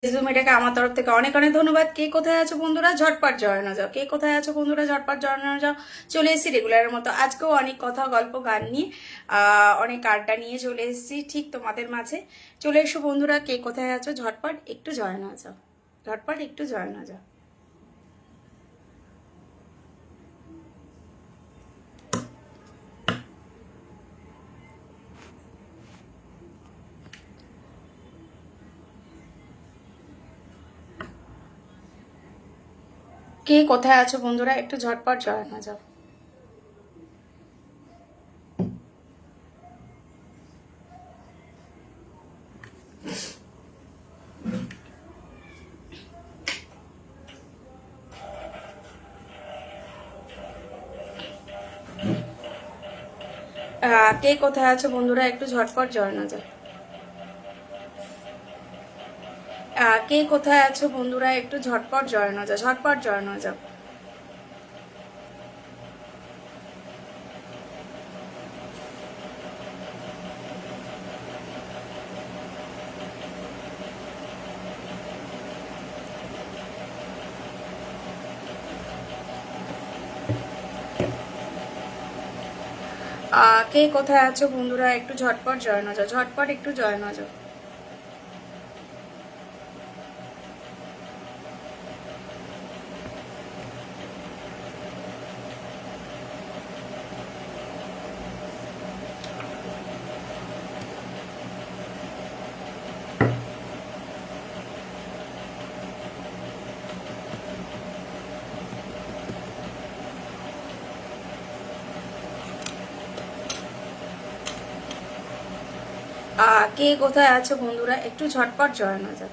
জুমিটাকে আমার তরফ থেকে অনেক অনেক ধন্যবাদ। কে কোথায় আছো বন্ধুরা, ঝটপট জয়েন হয়ে যাও। কে কোথায় আছো বন্ধুরা, ঝটপট জয়েন হয়ে যাও। চলে এসেছি রেগুলারের মতো, আজকেও অনেক কথা গল্প গান নিয়ে অনেক আড্ডা নিয়ে চলে এসেছি ঠিক তোমাদের মাঝে। চলে এসো বন্ধুরা, কে কোথায় আছো ঝটপট একটু জয়েন হয়ে যাও, ঝটপট একটু জয়েন হয়ে যাও। কে কোথায় আছো বন্ধুরা, একটু ঝটপট জয়েন হয়ে যাও। কে কোথায় আছো বন্ধুরা, একটু ঝটপট জয়েন হয়ে যাও। কে কোথায় আছো বন্ধুরা, একটু ঝটপট জয়েন হয়ে যাও, ঝটপট জয়েন হয়ে যাও। কে কোথায় আছো বন্ধুরা, একটু ঝটপট জয়েন হয়ে যাও, ঝটপট একটু জয়েন হয়ে যাও। কে কোথায় আছো বন্ধুরা, একটু ঝটপট জয়েন হয়ে যাও।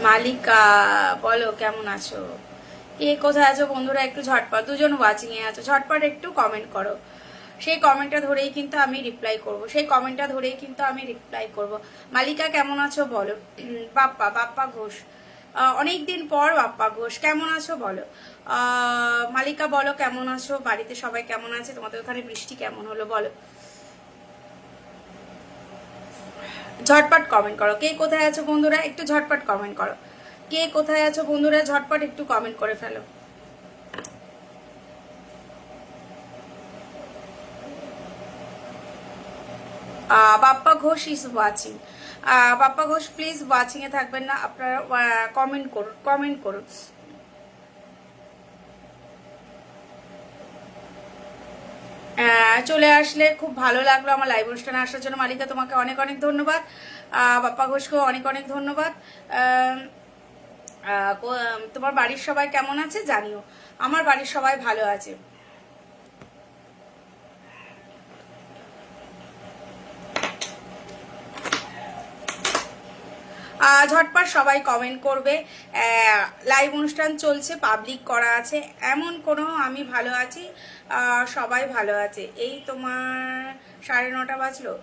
মালিকা বলো কেমন আছো, কে কোথায় আছো বন্ধুরা, একটু ঝটপট, দুজন ওয়াচিং এ আছো, ঝটপট একটু কমেন্ট করো। সেই কমেন্টটা ধরেই কিন্তু আমি রিপ্লাই করব, সেই কমেন্টটা ধরেই কিন্তু আমি রিপ্লাই করব। মালিকা কেমন আছো বলো। বাপ্পা বাপ্পা ঘোষ, অনেক দিন পর বাপ্পা ঘোষ, কেমন আছো বলো। মালিকা বলো কেমন আছো, বাড়িতে সবাই কেমন আছে, তোমাদের ওখানে বৃষ্টি কেমন হলো বলো। ঝটপট কমেন্ট করো, কে কোথায় আছো বন্ধুরা, একটু ঝটপট কমেন্ট করো। কে কোথায় আছো বন্ধুরা, ঝটপট একটু কমেন্ট করে ফেলো। Bappa Ghosh is watching. Bappa Ghosh please watching এ থাকবেন না আপনারা, কমেন্ট করুন, কমেন্ট করুন। চলে আসলে খুব ভালো লাগলো আমার লাইভ অনুষ্ঠানে আসার জন্য। মালিকা তোমাকে অনেক অনেক ধন্যবাদ, বাপ্পা ঘোষকেও অনেক অনেক ধন্যবাদ। তোমার বাড়ির সবাই কেমন আছে জানিও, আমার বাড়ির সবাই ভালো আছে। ঝটপট সবাই কমেন্ট করবে। লাইভ অনুষ্ঠান চলছে, পাবলিক করা আছে, এমন কোনো আমি ভালো আছি, সবাই ভালো আছে। এই তোমার 9:30 বাজলো,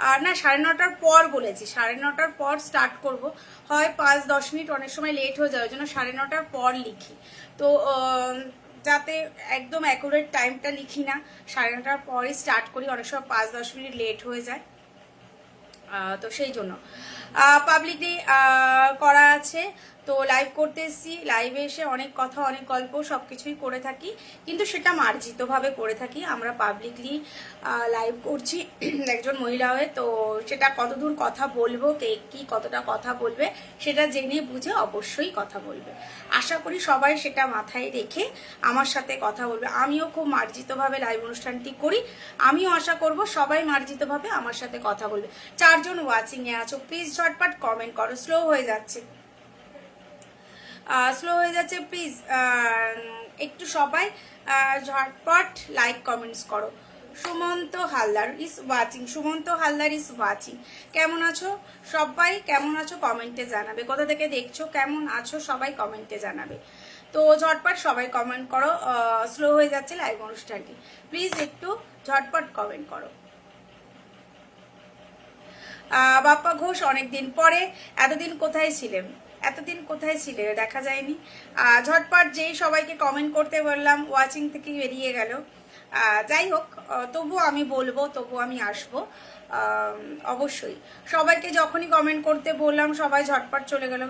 আর না 9:30টার পর বলেছি, 9:30টার পর স্টার্ট করব, হয় 5-10 মিনিট অনেক সময় লেট হয়ে যায়, ওই জন্য 9:30টার পর লিখি। তো যাতে একদম অ্যাকুরেট টাইমটা লিখি না, 9:30টার পরে স্টার্ট করি, অনেক সময় 5-10 মিনিট লেট হয়ে যায়। তো সেই জন্য পাবলিকলি করা আছে। তো লাইভ করতে এসেছি, লাইভে এসে অনেক কথা অনেক গল্প সব কিছুই করে থাকি, কিন্তু সেটা মার্জিতভাবে করে থাকি। আমরা পাবলিকলি লাইভ করছি একজন মহিলা হয়ে, তো সেটা কতদূর কথা বলবো, কে কি কতটা কথা বলবে সেটা জেনে বুঝে অবশ্যই কথা বলবে। আশা করি সবাই সেটা মাথায় রেখে আমার সাথে কথা বলবে। আমিও খুব মার্জিতভাবে লাইভ অনুষ্ঠানটি করি, আমিও আশা করব সবাই মার্জিতভাবে আমার সাথে কথা বলবে। 4জন ওয়াচিং এ আছো, প্লিজ ঝটপট কমেন্ট করো, স্লো হয়ে যাচ্ছে, স্লো হয়ে যাচ্ছে, প্লিজ একটু সবাই ঝটপট লাইক কমেন্টস করো। Sumanta Haldar is watching, Sumanta Haldar is watching. কেমন আছো সবাই, কেমন আছো কমেন্টে জানাবে, কোথা থেকে দেখছো, কেমন আছো সবাই কমেন্টে জানাবে। তো ঝটপট সবাই কমেন্ট করো, স্লো হয়ে যাচ্ছে লাইভ অনুষ্ঠানটি, প্লিজ একটু ঝটপট কমেন্ট করো। বাপ্পা ঘোষ অনেকদিন পরে, এতদিন কোথায় ছিলেন, এতদিন কোথায় ছিলে দেখা যায়নি। ঝটপট যেই সবাইকে কমেন্ট করতে বললাম ওয়াচিং থেকে বেরিয়ে গেল। যাই হোক, তবু আমি বলবো, তবু আমি আসবো অবশ্যই। সবাইকে যখনই কমেন্ট করতে বললাম সবাই ঝটপট চলে গেল,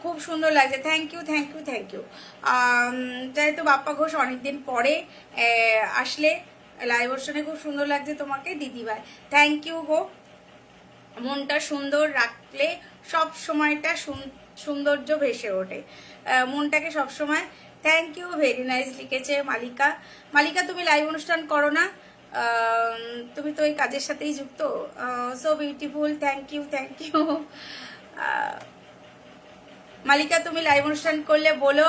খুব সুন্দর লাগছে, thank you thank you thank you. যেহেতু বাপ্পা ঘোষ অনেকদিন পরে আসলে লাইভ অনুষ্ঠানে, খুব সুন্দর লাগছে তোমাকে দিদিভাই, থ্যাংক ইউ গো। মনটা সুন্দর রাখলে সব সময়টা সৌন্দর্য ভেসে ওঠে, মনটাকে সব সময়। থ্যাংক ইউ, ভেরি নাইস লিখেছে মালিকা। মালিকা তুমি লাইভ অনুষ্ঠান করো না, তুমি তো এই কাজের সাথেই যুক্ত, so beautiful, thank you thank you. Malika তুমি লাইভ অনুষ্ঠান করলে বলো,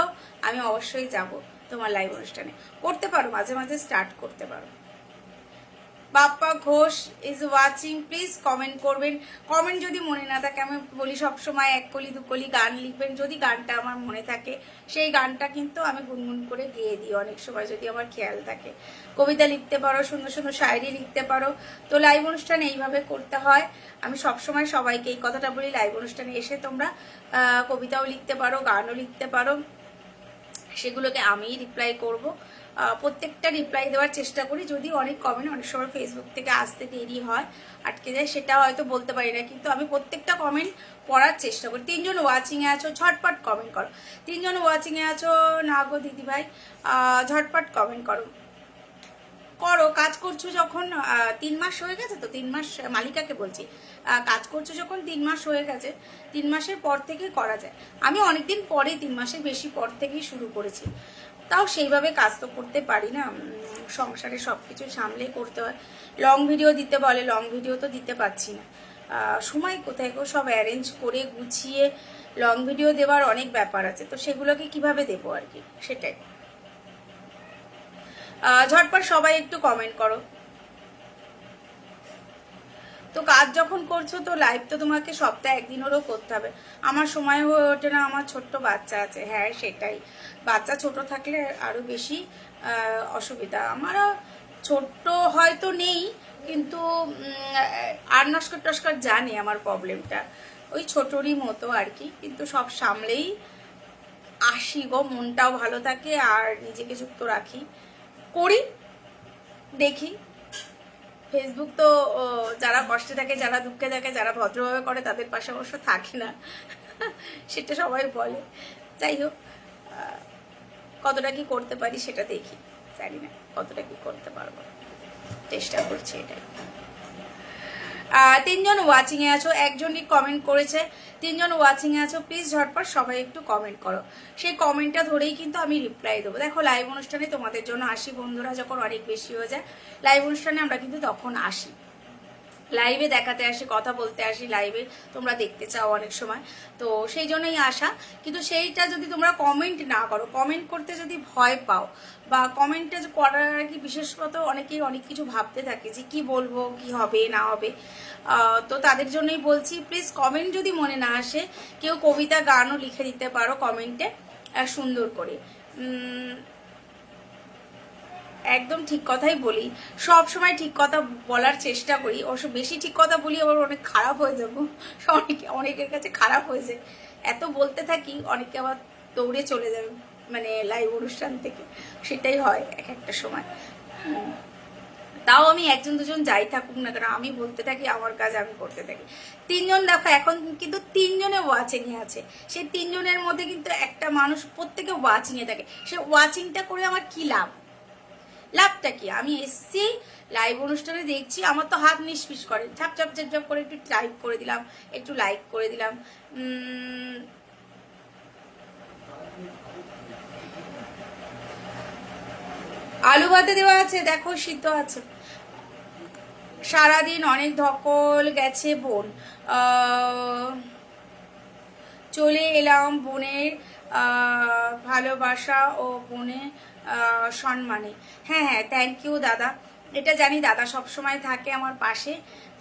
আমি অবশ্যই যাব তোমার লাইভ অনুষ্ঠানে। করতে পারো, মাঝে মাঝে স্টার্ট করতে পারো। Bappa Ghosh is watching, please comment করবেন। কমেন্ট যদি মনে না থাকে, আমি বলি সবসময় এক কলি দু কলি গান লিখবেন, যদি গানটা আমার মনে থাকে সেই গানটা কিন্তু আমি গুনগুন করে গেয়ে দিই অনেক সময়, যদি আমার খেয়াল থাকে। কবিতা লিখতে পারো, সুন্দর সুন্দর শায়রি লিখতে পারো। তো লাইভ অনুষ্ঠান এইভাবে করতে হয়, আমি সবসময় সবাইকে এই কথাটা বলি, লাইভ অনুষ্ঠানে এসে তোমরা কবিতাও লিখতে পারো, গানও লিখতে পারো, সেগুলোকে আমিই রিপ্লাই করব। প্রত্যেকটা রিপ্লাই দেওয়ার চেষ্টা করি, যদি অনেক কমেন্ট অনেক সময় ফেসবুক থেকে আসতে দেরি হয়, আটকে যায়, সেটা হয়তো বলতে পারি না, কিন্তু আমি প্রত্যেকটা কমেন্ট পড়ার চেষ্টা করি। 3 জন ওয়াচিংয়ে আছো, ঝটপট কমেন্ট করো। 3 জন ওয়াচিংয়ে আছো না গো দিদিভাই, ঝটপট কমেন্ট করো। করো, কাজ করছো যখন 3 মাস হয়ে গেছে, তো 3 মাস, মালিকাকে বলছি, কাজ করছো যখন 3 মাস হয়ে গেছে, 3 মাসের পর থেকে করা যায়। আমি অনেকদিন পরে 3 মাসের বেশি পর থেকেই শুরু করেছি, তাও সেইভাবে কাজ তো করতে পারি না, সংসারে সব কিছু সামলে করতে হয়। লং ভিডিও দিতে বলে, লং ভিডিও তো দিতে পারছি না, সময় কোথায় গো, সব অ্যারেঞ্জ করে গুছিয়ে লং ভিডিও দেওয়ার অনেক ব্যাপার আছে, তো সেগুলোকে কিভাবে দেবো আর কি, সেটাই। ঝটপট সবাই একটু কমেন্ট করো। তো কাজ যখন করছো তো লাইভ তো তোমাকে সপ্তাহে একদিন হলেও করতে হবে। আমার সময় হয়ে ওঠে না, আমার ছোট্ট বাচ্চা আছে। হ্যাঁ সেটাই, বাচ্চা ছোট থাকলে আরো বেশি অসুবিধা। আমারও ছোট্ট হয়তো নেই, কিন্তু আর নস্কর টস্কর জানে আমার প্রবলেমটা, ওই ছোটরই মতো আর কি, কিন্তু সব সামলেই আসি গো, মনটাও ভালো থাকে আর নিজেকে যুক্ত রাখি, করি, দেখি। ফেসবুক তো যারা কষ্টে থাকে, যারা দুঃখে থাকে, যারা ভদ্রভাবে করে তাদের পাশে অবশ্য থাকে না, সেটা সবাই বলে। যাই হোক, কতটা কি করতে পারি সেটা দেখি, জানি না কতটা কি করতে পারবো, চেষ্টা করছি এটাই। 3 জন ওয়াচিংয়ে আছো, একজনই কমেন্ট করেছে। 3 জন ওয়াচিংয়ে আছো, প্লিজ ঝটপট সবাই একটু কমেন্ট করো, সেই কমেন্টটা ধরেই কিন্তু আমি রিপ্লাই দেবো। দেখো লাইভ অনুষ্ঠানে তোমাদের জন্য আসি, বন্ধুরা যখন অনেক বেশি হয়ে যায় লাইভ অনুষ্ঠানে আমরা কিন্তু তখন আসি, লাইভে দেখাতে আসি, কথা বলতে আসি, লাইভে তোমরা দেখতে চাও অনেক সময়, তো সেই জন্যই আসা। কিন্তু সেইটা যদি তোমরা কমেন্ট না করো, কমেন্ট করতে যদি ভয় পাও, বা কমেন্টে করার আর কি বিশেষত অনেকেই অনেক কিছু ভাবতে থাকে যে কি বলবো, কি হবে না হবে, তো তাদের জন্যই বলছি, প্লিজ কমেন্ট যদি মনে না আসে, কেউ কবিতা গানও লিখে দিতে পারো কমেন্টে সুন্দর করে। একদম ঠিক কথাই বলি, সব সময় ঠিক কথা বলার চেষ্টা করি, অবশ্য বেশি ঠিক কথা বলি আবার অনেক খারাপ হয়ে যাবো, অনেকের কাছে খারাপ হয়েছে, এত বলতে থাকি অনেকে আবার দৌড়ে চলে যাবে মানে লাইভ অনুষ্ঠান থেকে, সেটাই হয় এক একটা সময়। তাও আমি 1 জন 2 জন যাই থাকুক না কেন, আমি বলতে থাকি, আমার কাজ আমি করতে থাকি। 3 জন দেখো এখন কিন্তু 3 জনে ওয়াচিংয়ে আছে, সেই 3 জনের মধ্যে কিন্তু একটা মানুষ প্রত্যেকে ওয়াচিংয়ে থাকে, সে ওয়াচিংটা করে আমার কি লাভ, লাভটা কি? আমি এসছি লাইভ অনুষ্ঠানে দেখছি, আমার তো হাত নিষ্পিস করে, ঝাপ ঝাপ ঝাপ ঝাপ করে একটু লাইক করে দিলাম, একটু লাইক করে দিলাম। আলু ভাতে দেওয়া আছে, দেখো সিদ্ধ আছে। সারাদিন অনেক ধকল গেছে বোন, চলে এলাম বোনের ভালোবাসা ও বোনের সম্মানে। হ্যাঁ হ্যাঁ, থ্যাংক ইউ দাদা, এটা জানি দাদা সব সময় থাকে আমার পাশে,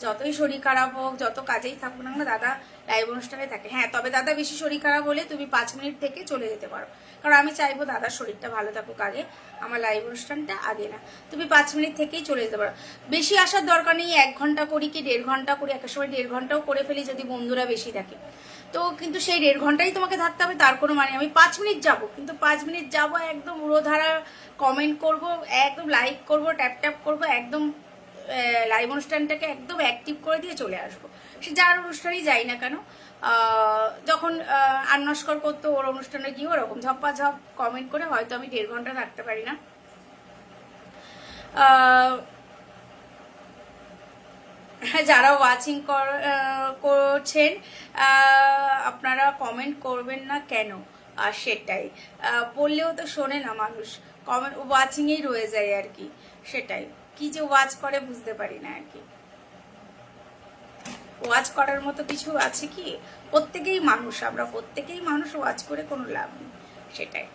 যতই শরীর খারাপ হোক, যত কাজেই থাকুক না কেন, দাদা লাইভ অনুষ্ঠানে থাকে। হ্যাঁ, তবে দাদা বেশি শরীর খারাপ হলে তুমি 5 মিনিট থেকে চলে যেতে পারো, কারণ আমি চাইবো দাদার শরীরটা ভালো থাকুক আগে, আমার লাইভ অনুষ্ঠানটা আগে না। তুমি 5 মিনিট থেকেই চলে যেতে পারো, বেশি আসার দরকার নেই। 1 ঘন্টা করি কি 1.5 ঘন্টা করি, একটা সময় 1.5 ঘন্টাও করে ফেলি যদি বন্ধুরা বেশি থাকে, তো কিন্তু সেই 1.5 ঘন্টাই তোমাকে থাকতে হবে তার কোনো মানে। আমি 5 মিনিট যাব, কিন্তু 5 মিনিট যাব একদম উড়োধারা কমেন্ট করব, একদম লাইক করব, ট্যাপ ট্যাপ করব, একদম লাইভ অনুষ্ঠানটাকে একদম অ্যাক্টিভ করে দিয়ে চলে আসবো। সে যার অনুষ্ঠানেই যাই না কেন, যখন আন্নস্কর করতো ওর অনুষ্ঠানে গিয়ে ওরকম ঝপ্পাঝপ কমেন্ট করে হয়তো আমি 1.5 ঘন্টা থাকতে পারি না। যারা ওয়াচিং করছেন আপনারা কমেন্ট করবেন না কেন? আর সেটাই বললেও তো শোনে না মানুষ, কমেন্ট ওয়াচিংয়েই রয়ে যায় আর কি। সেটাই, কি যে ওয়াচ করে বুঝতে পারি না আর কি। ওয়াচ করার মতো কিছু আছে কি? প্রত্যেকেই মানুষ, আমরা প্রত্যেকেই মানুষ, ওয়াচ করে কোনো লাভ নেই। সেটাই,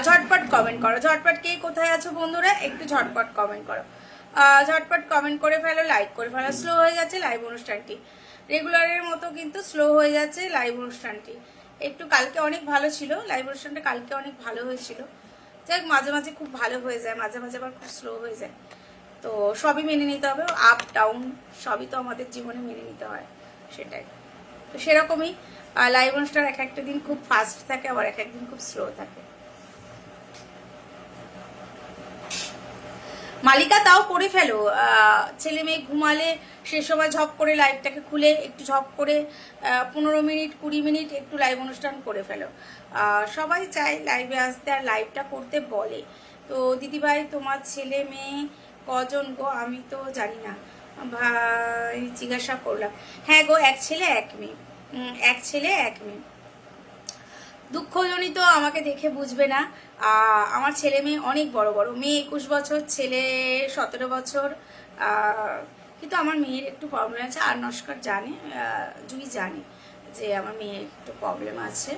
ঝটপট কমেন্ট করো, ঝটপট কে কোথায় আছো বন্ধুরা একটু ঝটপট কমেন্ট করো, ঝটপট কমেন্ট করে ফেলো, লাইক করে ফেলো। স্লো হয়ে যাচ্ছে লাইভ অনুষ্ঠানটি, রেগুলারের মতো কিন্তু স্লো হয়ে যাচ্ছে লাইভ অনুষ্ঠানটি। একটু কালকে অনেক ভালো ছিল লাইভ অনুষ্ঠানটা, কালকে অনেক ভালো হয়েছিল। যাই মাঝে মাঝে খুব ভালো হয়ে যায়, মাঝে মাঝে আবার খুব স্লো হয়ে যায়, তো সবই মেনে নিতে হবে। আপ ডাউন সবই তো আমাদের জীবনে মেনে নিতে হয়। সেটাই, তো সেরকমই লাইভ অনুষ্ঠান এক একটা দিন খুব ফাস্ট থাকে, আবার এক একদিন খুব স্লো থাকে। মালিকা তাও করে ফেলো, ছেলে মেয়ে ঘুমালে সে সময় ঝপ করে লাইভটাকে খুলে একটু ঝপ করে 15 মিনিট 20 মিনিট একটু লাইভ অনুষ্ঠান করে ফেলো। সবাই চায় লাইভে আসতে আর লাইভটা করতে বলে। তো দিদিভাই তোমার ছেলে মেয়ে কজন গো? আমি তো জানি না ভাই, জিজ্ঞাসা করলাম। হ্যাঁ গো, 1 ছেলে 1 মেয়ে, 1 ছেলে 1 মেয়ে। দুঃখজনিত আমাকে দেখে বুঝবে না, আমার ছেলে মেয়ে অনেক বড় বড়, মেয়ে 21 বছর, ছেলে 17 বছর। কিন্তু আমার মেয়ের একটু প্রবলেম আছে, আর নস্কর জানে, জুই জানে যে আমার মেয়ের একটু প্রবলেম আছে,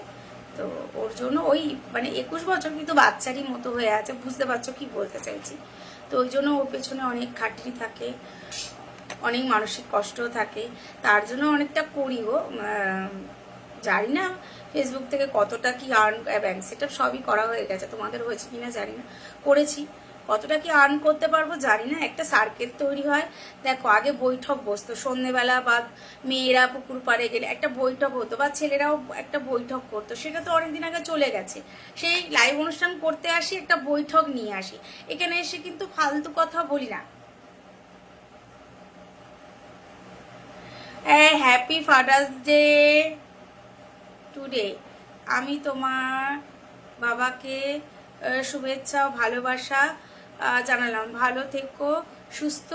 তো ওর জন্য ওই মানে 21 বছর কিন্তু বাচ্চারই মতো হয়ে আছে, বুঝতে পারছো কি বলতে চাইছি। তো ওই জন্য ওর পেছনে অনেক খাটনি থাকে, অনেক মানসিক কষ্টও থাকে, তার জন্য অনেকটা করি গো। জানি না ফেসবুক থেকে কতটা কি আর্ন, ব্যাংক সেটআপ সবই করা হয়ে গেছে, তোমাদের হয়েছে কিনা জানি না, করেছি। কতটা কি আর্ন করতে পারবো জানি না। একটা সার্কেল তৈরি হয়, দেখো আগে বৈঠক বসতো সন্ধ্যেবেলা, বা মেয়েরা পুকুর পাড়ে গেলে একটা বৈঠক হতো, বা ছেলেরাও একটা বৈঠক করতো, সেটা তো অনেকদিন আগে চলে গেছে। সেই লাইভ অনুষ্ঠান করতে আসি, একটা বৈঠক নিয়ে আসি, এখানে এসে কিন্তু ফালতু কথা বলি না। Happy father's day today. আমি তোমার বাবাকে শুভেচ্ছা ও ভালোবাসা জানালাম, ভালো থেকো, সুস্থ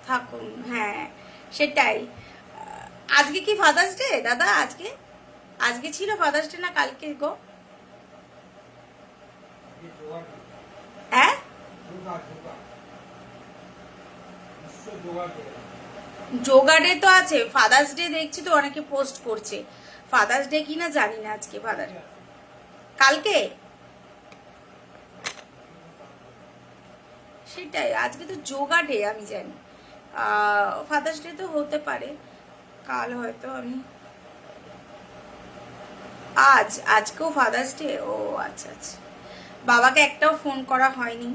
থাকুন। হ্যাঁ সেটাই। আজকে কি ফাদার্স ডে দাদা? আজকে আজকে ছিল ফাদার্স ডে না কালকে গো? হ্যাঁ, যোগা ডে তো আছে, ফাদার্স ডে দেখছি তো অনেকে পোস্ট করছে, ফাদার্স ডে কিনা জানি না আজকে ফাদার, কালকে। সেটাই, আজকে তো যোগা ডে আমি জানি, ফাদার্স ডে তো হতে পারে কাল, হয়তো আমি আজকেও ফাদার্স ডে। ও আচ্ছা আচ্ছা, বাবাকে একটাও ফোন করা হয়নি,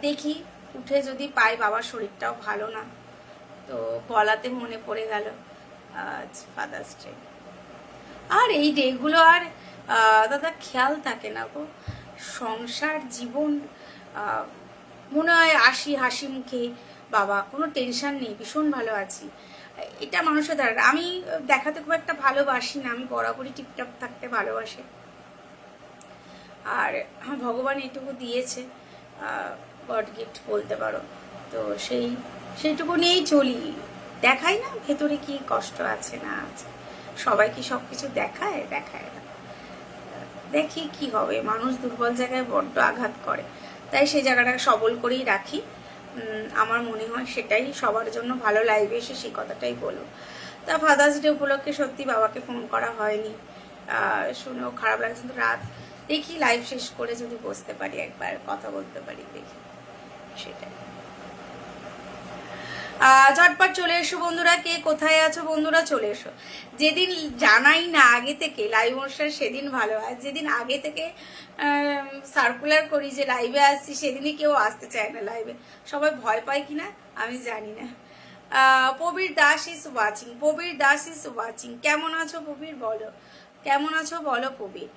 দেখি উঠে যদি পাই, বাবার শরীরটাও ভালো না, তো বলাতে মনে পড়ে গেল আজ ফাদার্স ডে। আর এই ডেগুলো আর দাদা খেয়াল থাকে না গো, সংসার জীবন মনে হয় হাসি মুখে, বাবা কোনো টেনশন নেই, ভীষণ ভালো আছি, এটা মানুষের দ্বারা। আমি দেখাতে খুব একটা ভালোবাসি না, আমি বরাবরই টিপটাপ থাকতে ভালোবাসি, আর ভগবান এটুকু দিয়েছে, গড গিফট বলতে পারো, তো সেইটুকু নিয়েই চলি। দেখাই না ভেতরে কি কষ্ট আছে না আছে, সবাই কি সব কিছু দেখায় না। দেখি কি হবে, মানুষ দুর্বল জায়গায় বড্ড আঘাত করে, তাই সেই জায়গাটাকে সবল করেই রাখি। আমার মনে হয় সেটাই সবার জন্য ভালো, লাইভে এসে সেই কথাটাই বলবো। তা ফাদার্স ডে উপলক্ষে সত্যি বাবাকে ফোন করা হয়নি, শুনেও খারাপ লাগছে, কিন্তু রাত দেখি লাইভ শেষ করে যদি বসতে পারি, একবার কথা বলতে পারি, দেখি সেটাই। ঝটপট চলে এসো বন্ধুরা, কে কোথায় আছো বন্ধুরা চলে এসো। যেদিন জানাই না আগে থেকে লাইভ অনুষ্ঠান সেদিন ভালো, আর যেদিন আগে থেকে সার্কুলার করি যে লাইভে আসছি সেদিনই কেউ আসতে চায় না লাইভে, সবাই ভয় পায় কিনা আমি জানি না। Prabir Das is watching, Prabir Das is watching. কেমন আছো প্রবীর বলো, কেমন আছো বলো প্রবীর।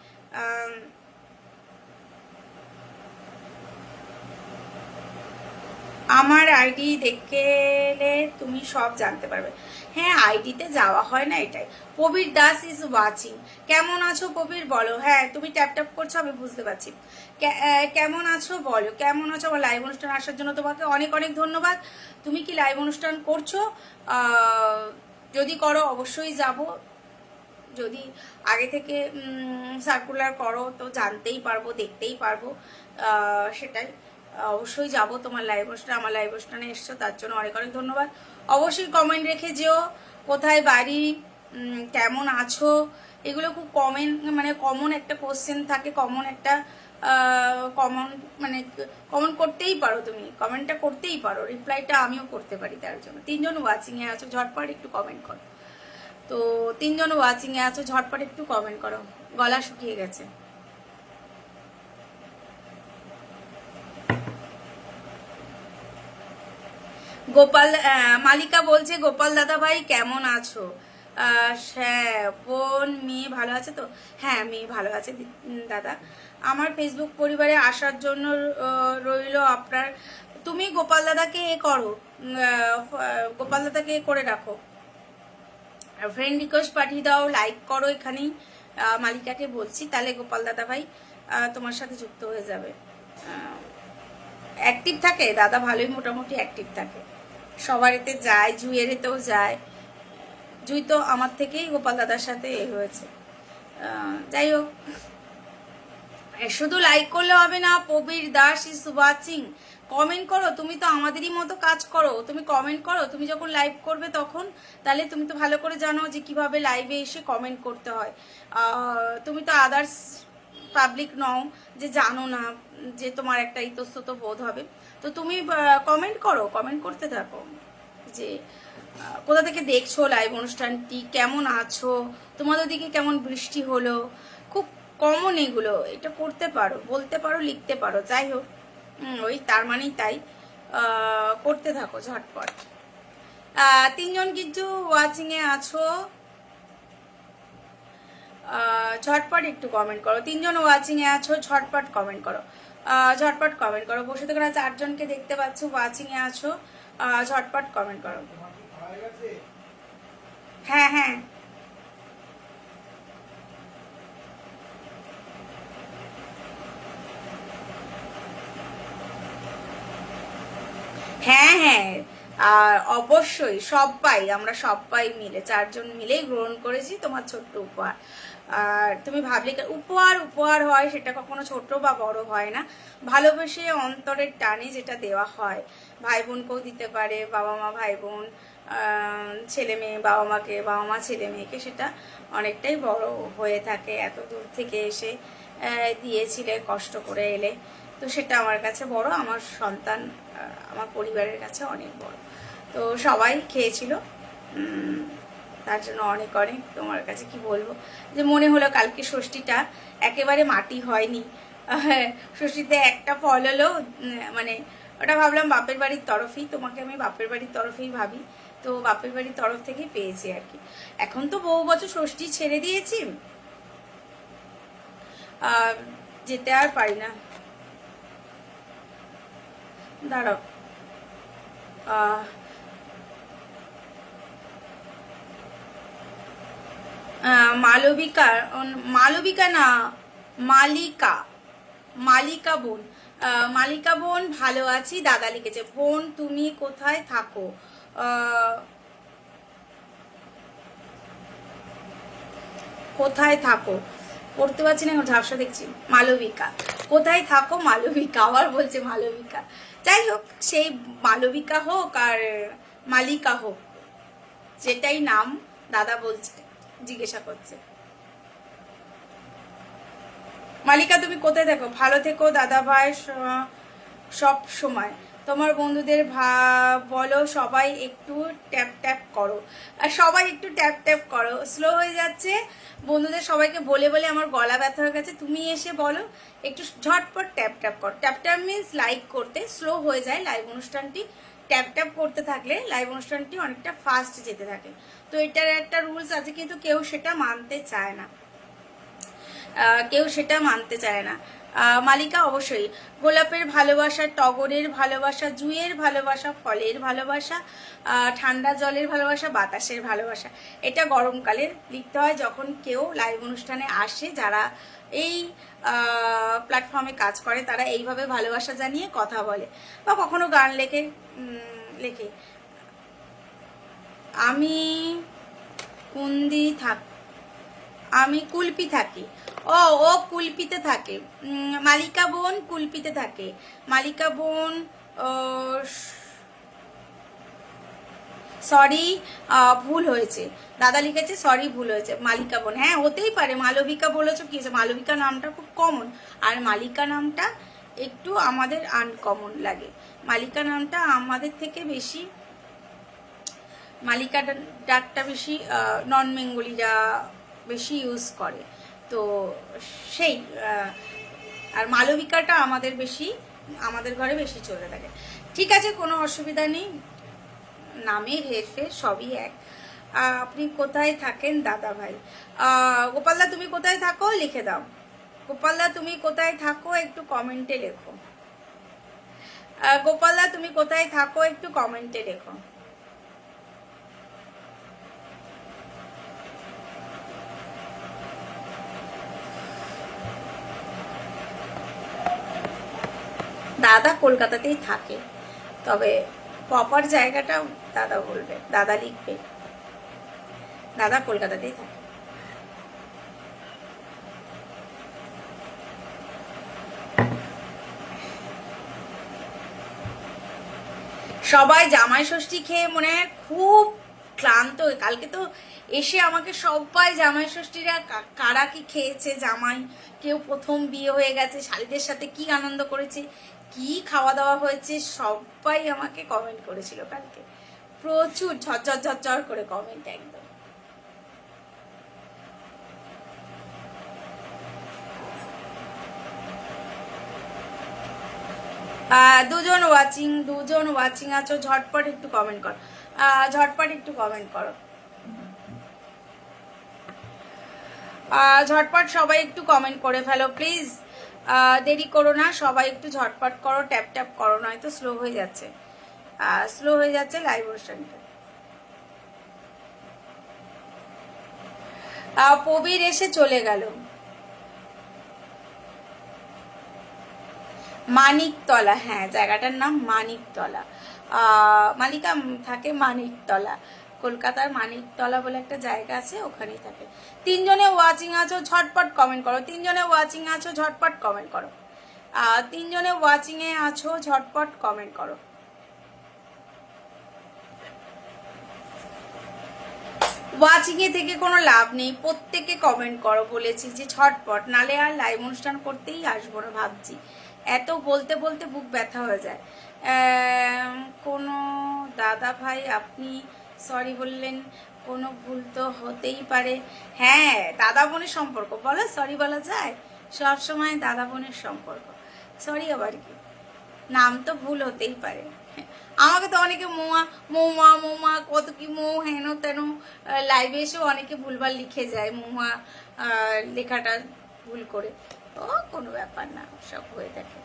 আমার আইডি দেখলে তুমি সব জানতে পারবে। হ্যাঁ, আইডিতে যাওয়া হয় না, এটাই। Prabir Das is watching. কেমন আছো প্রবীর বলো। হ্যাঁ, তুমি ট্যাপ ট্যাপ করছো আমি বুঝতে পারছি। কেমন আছো বলো, কেমন আছো। আমার লাইভ অনুষ্ঠান আসার জন্য তোমাকে অনেক অনেক ধন্যবাদ। তুমি কি লাইভ অনুষ্ঠান করছো? যদি করো অবশ্যই যাব। যদি আগে থেকে সার্কুলার করো তো জানতেই পারবো, দেখতেই পারবো, সেটাই। অবশ্যই যাব তোমার লাইভ অনুষ্ঠানে। আমার লাইভ অনুষ্ঠানে এসছো তার জন্য অনেক অনেক ধন্যবাদ। অবশ্যই কমেন্ট রেখে যেও, কোথায় বাড়ি, কেমন আছো, এগুলো খুব মানে কমন একটা কোশ্চেন থাকে, কমন একটা কমন মানে কমন করতেই পারো, তুমি কমেন্টটা করতেই পারো, রিপ্লাইটা আমিও করতে পারি তার জন্য। 3 জন ওয়াচিংয়ে আছো, ঝটপট একটু কমেন্ট করো। তো 3 জন ওয়াচিংয়ে আছো, ঝটপট একটু কমেন্ট করো। গলা শুকিয়ে গেছে। গোপাল মালিকা বলছে, গোপাল দাদা ভাই কেমন আছো? হ্যাঁ বোন, মেয়ে ভালো আছে তো? হ্যাঁ মেয়ে ভালো আছে দাদা। আমার ফেসবুক পরিবারে আসার জন্য রইল আপনার। তুমি গোপাল দাদাকে করো, গোপাল দাদাকে করে রাখো, ফ্রেন্ড রিকোয়েস্ট পাঠিয়ে দাও, লাইক করো এখানেই। মালিকাকে বলছি, তাহলে গোপাল দাদা ভাই তোমার সাথে যুক্ত হয়ে যাবে। অ্যাক্টিভ থাকে দাদা, ভালোই মোটামুটি অ্যাক্টিভ থাকে, সবার এতে যায়, জুইয়ের এতেও যায়। জুই তো আমার থেকেই গোপাল দাদার সাথে হয়েছে। যাই হোক, শুধু লাইক করলে হবে না। Prabir Das is watching. Comment করো, তুমি তো আমাদেরই মতো কাজ করো, তুমি কমেন্ট করো। তুমি যখন লাইভ করবে তখন, তাহলে তুমি তো ভালো করে জানো যে কিভাবে লাইভে এসে কমেন্ট করতে হয়। তুমি তো আদার্স পাবলিক নও যে জানো না, যে তোমার একটা ইতস্তত বোধ হবে। তো তুমি কমেন্ট করো, কমেন্ট করতে থাকো যে কোথা থেকে দেখছো লাইভ অনুষ্ঠানটি, কেমন আছো, তোমাদের দিকে কেমন বৃষ্টি হলো। খুব কমন এগুলো, এটা করতে পারো, বলতে পারো, লিখতে পারো। যাই হোক, ওই তার মানেই তাই। করতে থাকো ঝটপট। 3 জন কিন্তু ওয়াচিংয়ে আছো, ঝটপট একটু কমেন্ট করো। 3 জন ওয়াচিংয়ে আছো, ঝটপট কমেন্ট করো, ঝটপট কমেন্ট করো। বসে থেকে 4 জনকে দেখতে পাচ্ছ ওয়াচিংয়ে আছো, ঝটপট কমেন্ট করো। হ্যাঁ হ্যাঁ, হ্যাঁ হ্যাঁ, আর অবশ্যই সবাই, আমরা সবাই মিলে 4 জন মিলেই গ্রহণ করেছি তোমার ছোট্ট উপহার। আর তুমি ভাবলে উপহার উপহার হয়, সেটা কখনো ছোট বা বড় হয় না। ভালোবেসে অন্তরের টানে যেটা দেওয়া হয়, ভাই বোনকেও দিতে পারে, বাবা মা ভাই বোন, ছেলে মেয়ে বাবা মাকে, বাবা মা ছেলে মেয়েকে, সেটা অনেকটাই বড় হয়ে থাকে। এত দূর থেকে এসে দিয়েছিলে, কষ্ট করে এলে, তো সেটা আমার কাছে বড়, আমার সন্তান, আমার পরিবারের কাছে অনেক বড়। তো সবাই খেয়েছিল, তার জন্য অনেক অনেক তোমার কাছে কি বলবো, যে মনে হলো কালকে ষষ্ঠীটা একেবারে মাটি হয়নি। ষষ্ঠীতে একটা ফল হলো, মানে ওটা ভাবলাম বাপের বাড়ির তরফেই, তোমাকে আমি বাপের বাড়ির তরফেই ভাবি, তো বাপের বাড়ির তরফ থেকেই পেয়েছি আর কি। এখন তো বহু বছর ষষ্ঠী ছেড়ে দিয়েছি, যেতে আর পারি না। দাঁড়াও, মালবিকা, মালবিকা না, মালিকা, মালিকা বোন। মালিকা বোন ভালো আছি, দাদা লিখেছে। বোন তুমি কোথায় থাকো? কোথায় থাকো পড়তে পারছি না, এখন ঝাপসা দেখছি। মালবিকা, কোথায় থাকো মালবিকা, আবার বলছে মালবিকা। যাই হোক, সেই মালবিকা হোক আর মালিকা হোক, যেটাই নাম, দাদা বলছে, জিজ্ঞাসা করছে। মালিকা তুমি কোথায় দেখো? ভালো থেকো দাদা ভাই সব সময়। তোমার বন্ধুদের বলো সবাই একটু ট্যাপ ট্যাপ করো, আর সবাই একটু ট্যাপ ট্যাপ করো। স্লো হয়ে যাচ্ছে, বন্ধুদের সবাইকে বলে বলে আমার গলা ব্যথা হয়ে গেছে। তুমি এসে বলো একটু ঝটপট ট্যাপ ট্যাপ করো। ট্যাপ ট্যাপ মিনস লাইক করতে, স্লো হয়ে যায় লাইভ অনুষ্ঠানটি। ট্যাপ ট্যাপ করতে থাকলে লাইভ অনুষ্ঠানটি অনেকটা ফাস্ট যেতে থাকে। তো এটার একটা রুলস আছে, কিন্তু কেউ সেটা মানতে চায় না, কেউ সেটা মানতে চায় না। মালিকা অবশ্যই গোলাপের ভালোবাসা, টগরের ভালোবাসা, জুঁয়ের ভালোবাসা, ফলের ভালোবাসা, ঠান্ডা জলের ভালোবাসা, বাতাসের ভালোবাসা, এটা গরমকালের লিখতে হয় যখন কেউ লাইভ অনুষ্ঠানে আসে। যারা এই প্ল্যাটফর্মে কাজ করে তারা এইভাবে ভালোবাসা জানিয়ে কথা বলে বা কখনো গান লেখে। আমি কুন্দি আমি কুলপি থাকি। ও কুলপিতে থাকে, মালিকা বোন কুলপিতে থাকে। মালিকা বোন সরি ভুল হয়েছে, দাদা লিখেছে সরি ভুল হয়েছে। মালিকা বোন, হ্যাঁ হতেই পারে। মালবিকা বলেছো কি হয়েছে? মালবিকা নামটা খুব কমন, আর মালিকা নামটা একটু আমাদের আনকমন লাগে। মালিকা নামটা আমাদের থেকে বেশি, মালিকা ডাকটা বেশি নন বেঙ্গলিরা বেশি ইউজ করে, তো সেই আর মালবিকাটা আমাদের বেশি, আমাদের ঘরে বেশি চলে থাকে। ঠিক আছে, কোনো অসুবিধা নেই, নামের হেরফের সবই এক। আপনি কোথায় থাকেন দাদা ভাই? গোপালদা তুমি কোথায় থাকো লিখে দাও। গোপালদা তুমি কোথায় থাকো একটু কমেন্টে লেখো। গোপালদা তুমি কোথায় থাকো একটু কমেন্টে লেখো। দাদা কলকাতাতেই থাকে, তবে প্রপার জায়গাটা দাদা বলবে, দাদা লিখবে। দাদা কলকাতাতেই থাকে। সবাই জামাই ষষ্ঠী খেয়ে মনে হয় খুব ক্লান্ত। কালকে তো এসে আমাকে সবাই জামাই ষষ্ঠীরা কারা কি খেয়েছে, জামাই কেউ প্রথম বিয়ে হয়ে গেছে শালিদের সাথে কি আনন্দ করেছে, কি খাওয়া দাওয়া হয়েছে, সবাই আমাকে কমেন্ট করেছিল কালকে। প্রচুর ঝরঝর ঝরঝর করে কমেন্ট একদম। দুজন ওয়াচিং আছো, ঝটপট একটু কমেন্ট করো, ঝটপট একটু কমেন্ট করো, ঝটপট সবাই একটু কমেন্ট করে ফেলো প্লিজ। দেরি করো না, সবাই একটু ঝটপট করো, ট্যাপ ট্যাপ করো, নয়তো স্লো হয়ে যাচ্ছে, স্লো হয়ে যাচ্ছে লাইভ অনুষ্ঠানটা। প্রবীর এসে চলে গেল। মানিকতলা, হ্যাঁ জায়গাটার নাম মানিকতলা। মালিকা থাকে মানিকতলা, কলকাতার মানিকতলা বলে একটা জায়গা আছে, ওখানেই থাকে। তিনজনে ওয়াচিং আছো, ঝটপট কমেন্ট করো। তিনজনে ওয়াচিং আছো, ঝটপট কমেন্ট করো। তিনজনে ওয়াচিং এ আছো, ঝটপট কমেন্ট করো। ওয়াচিং এ থেকে কোনো লাভ নেই, প্রত্যেকে কমেন্ট করো। বলেছি যে ঝটপট, নালে আর লাইভ অনুষ্ঠান করতেই আসবো না ভাবছি। এত বলতে বলতে বুক ব্যথা হয়ে যায়। কোনো দাদা ভাই আপনি সরি বললেন, কোনো ভুল তো হতেই পারে। হ্যাঁ দাদা বোনের সম্পর্ক, বলো সরি বলা যায়? সব সময় দাদা বোনের সম্পর্ক, সরি আবার কি, নাম তো ভুল হতেই পারে। আমাকে তো অনেকে মৌমা কত কি মৌ হেন তেন লাইভে এসেও অনেকে ভুলভাল লিখে যায়, মৌমা লেখাটা ভুল করে। ও কোনো ব্যাপার না, সব হয়ে থাকে।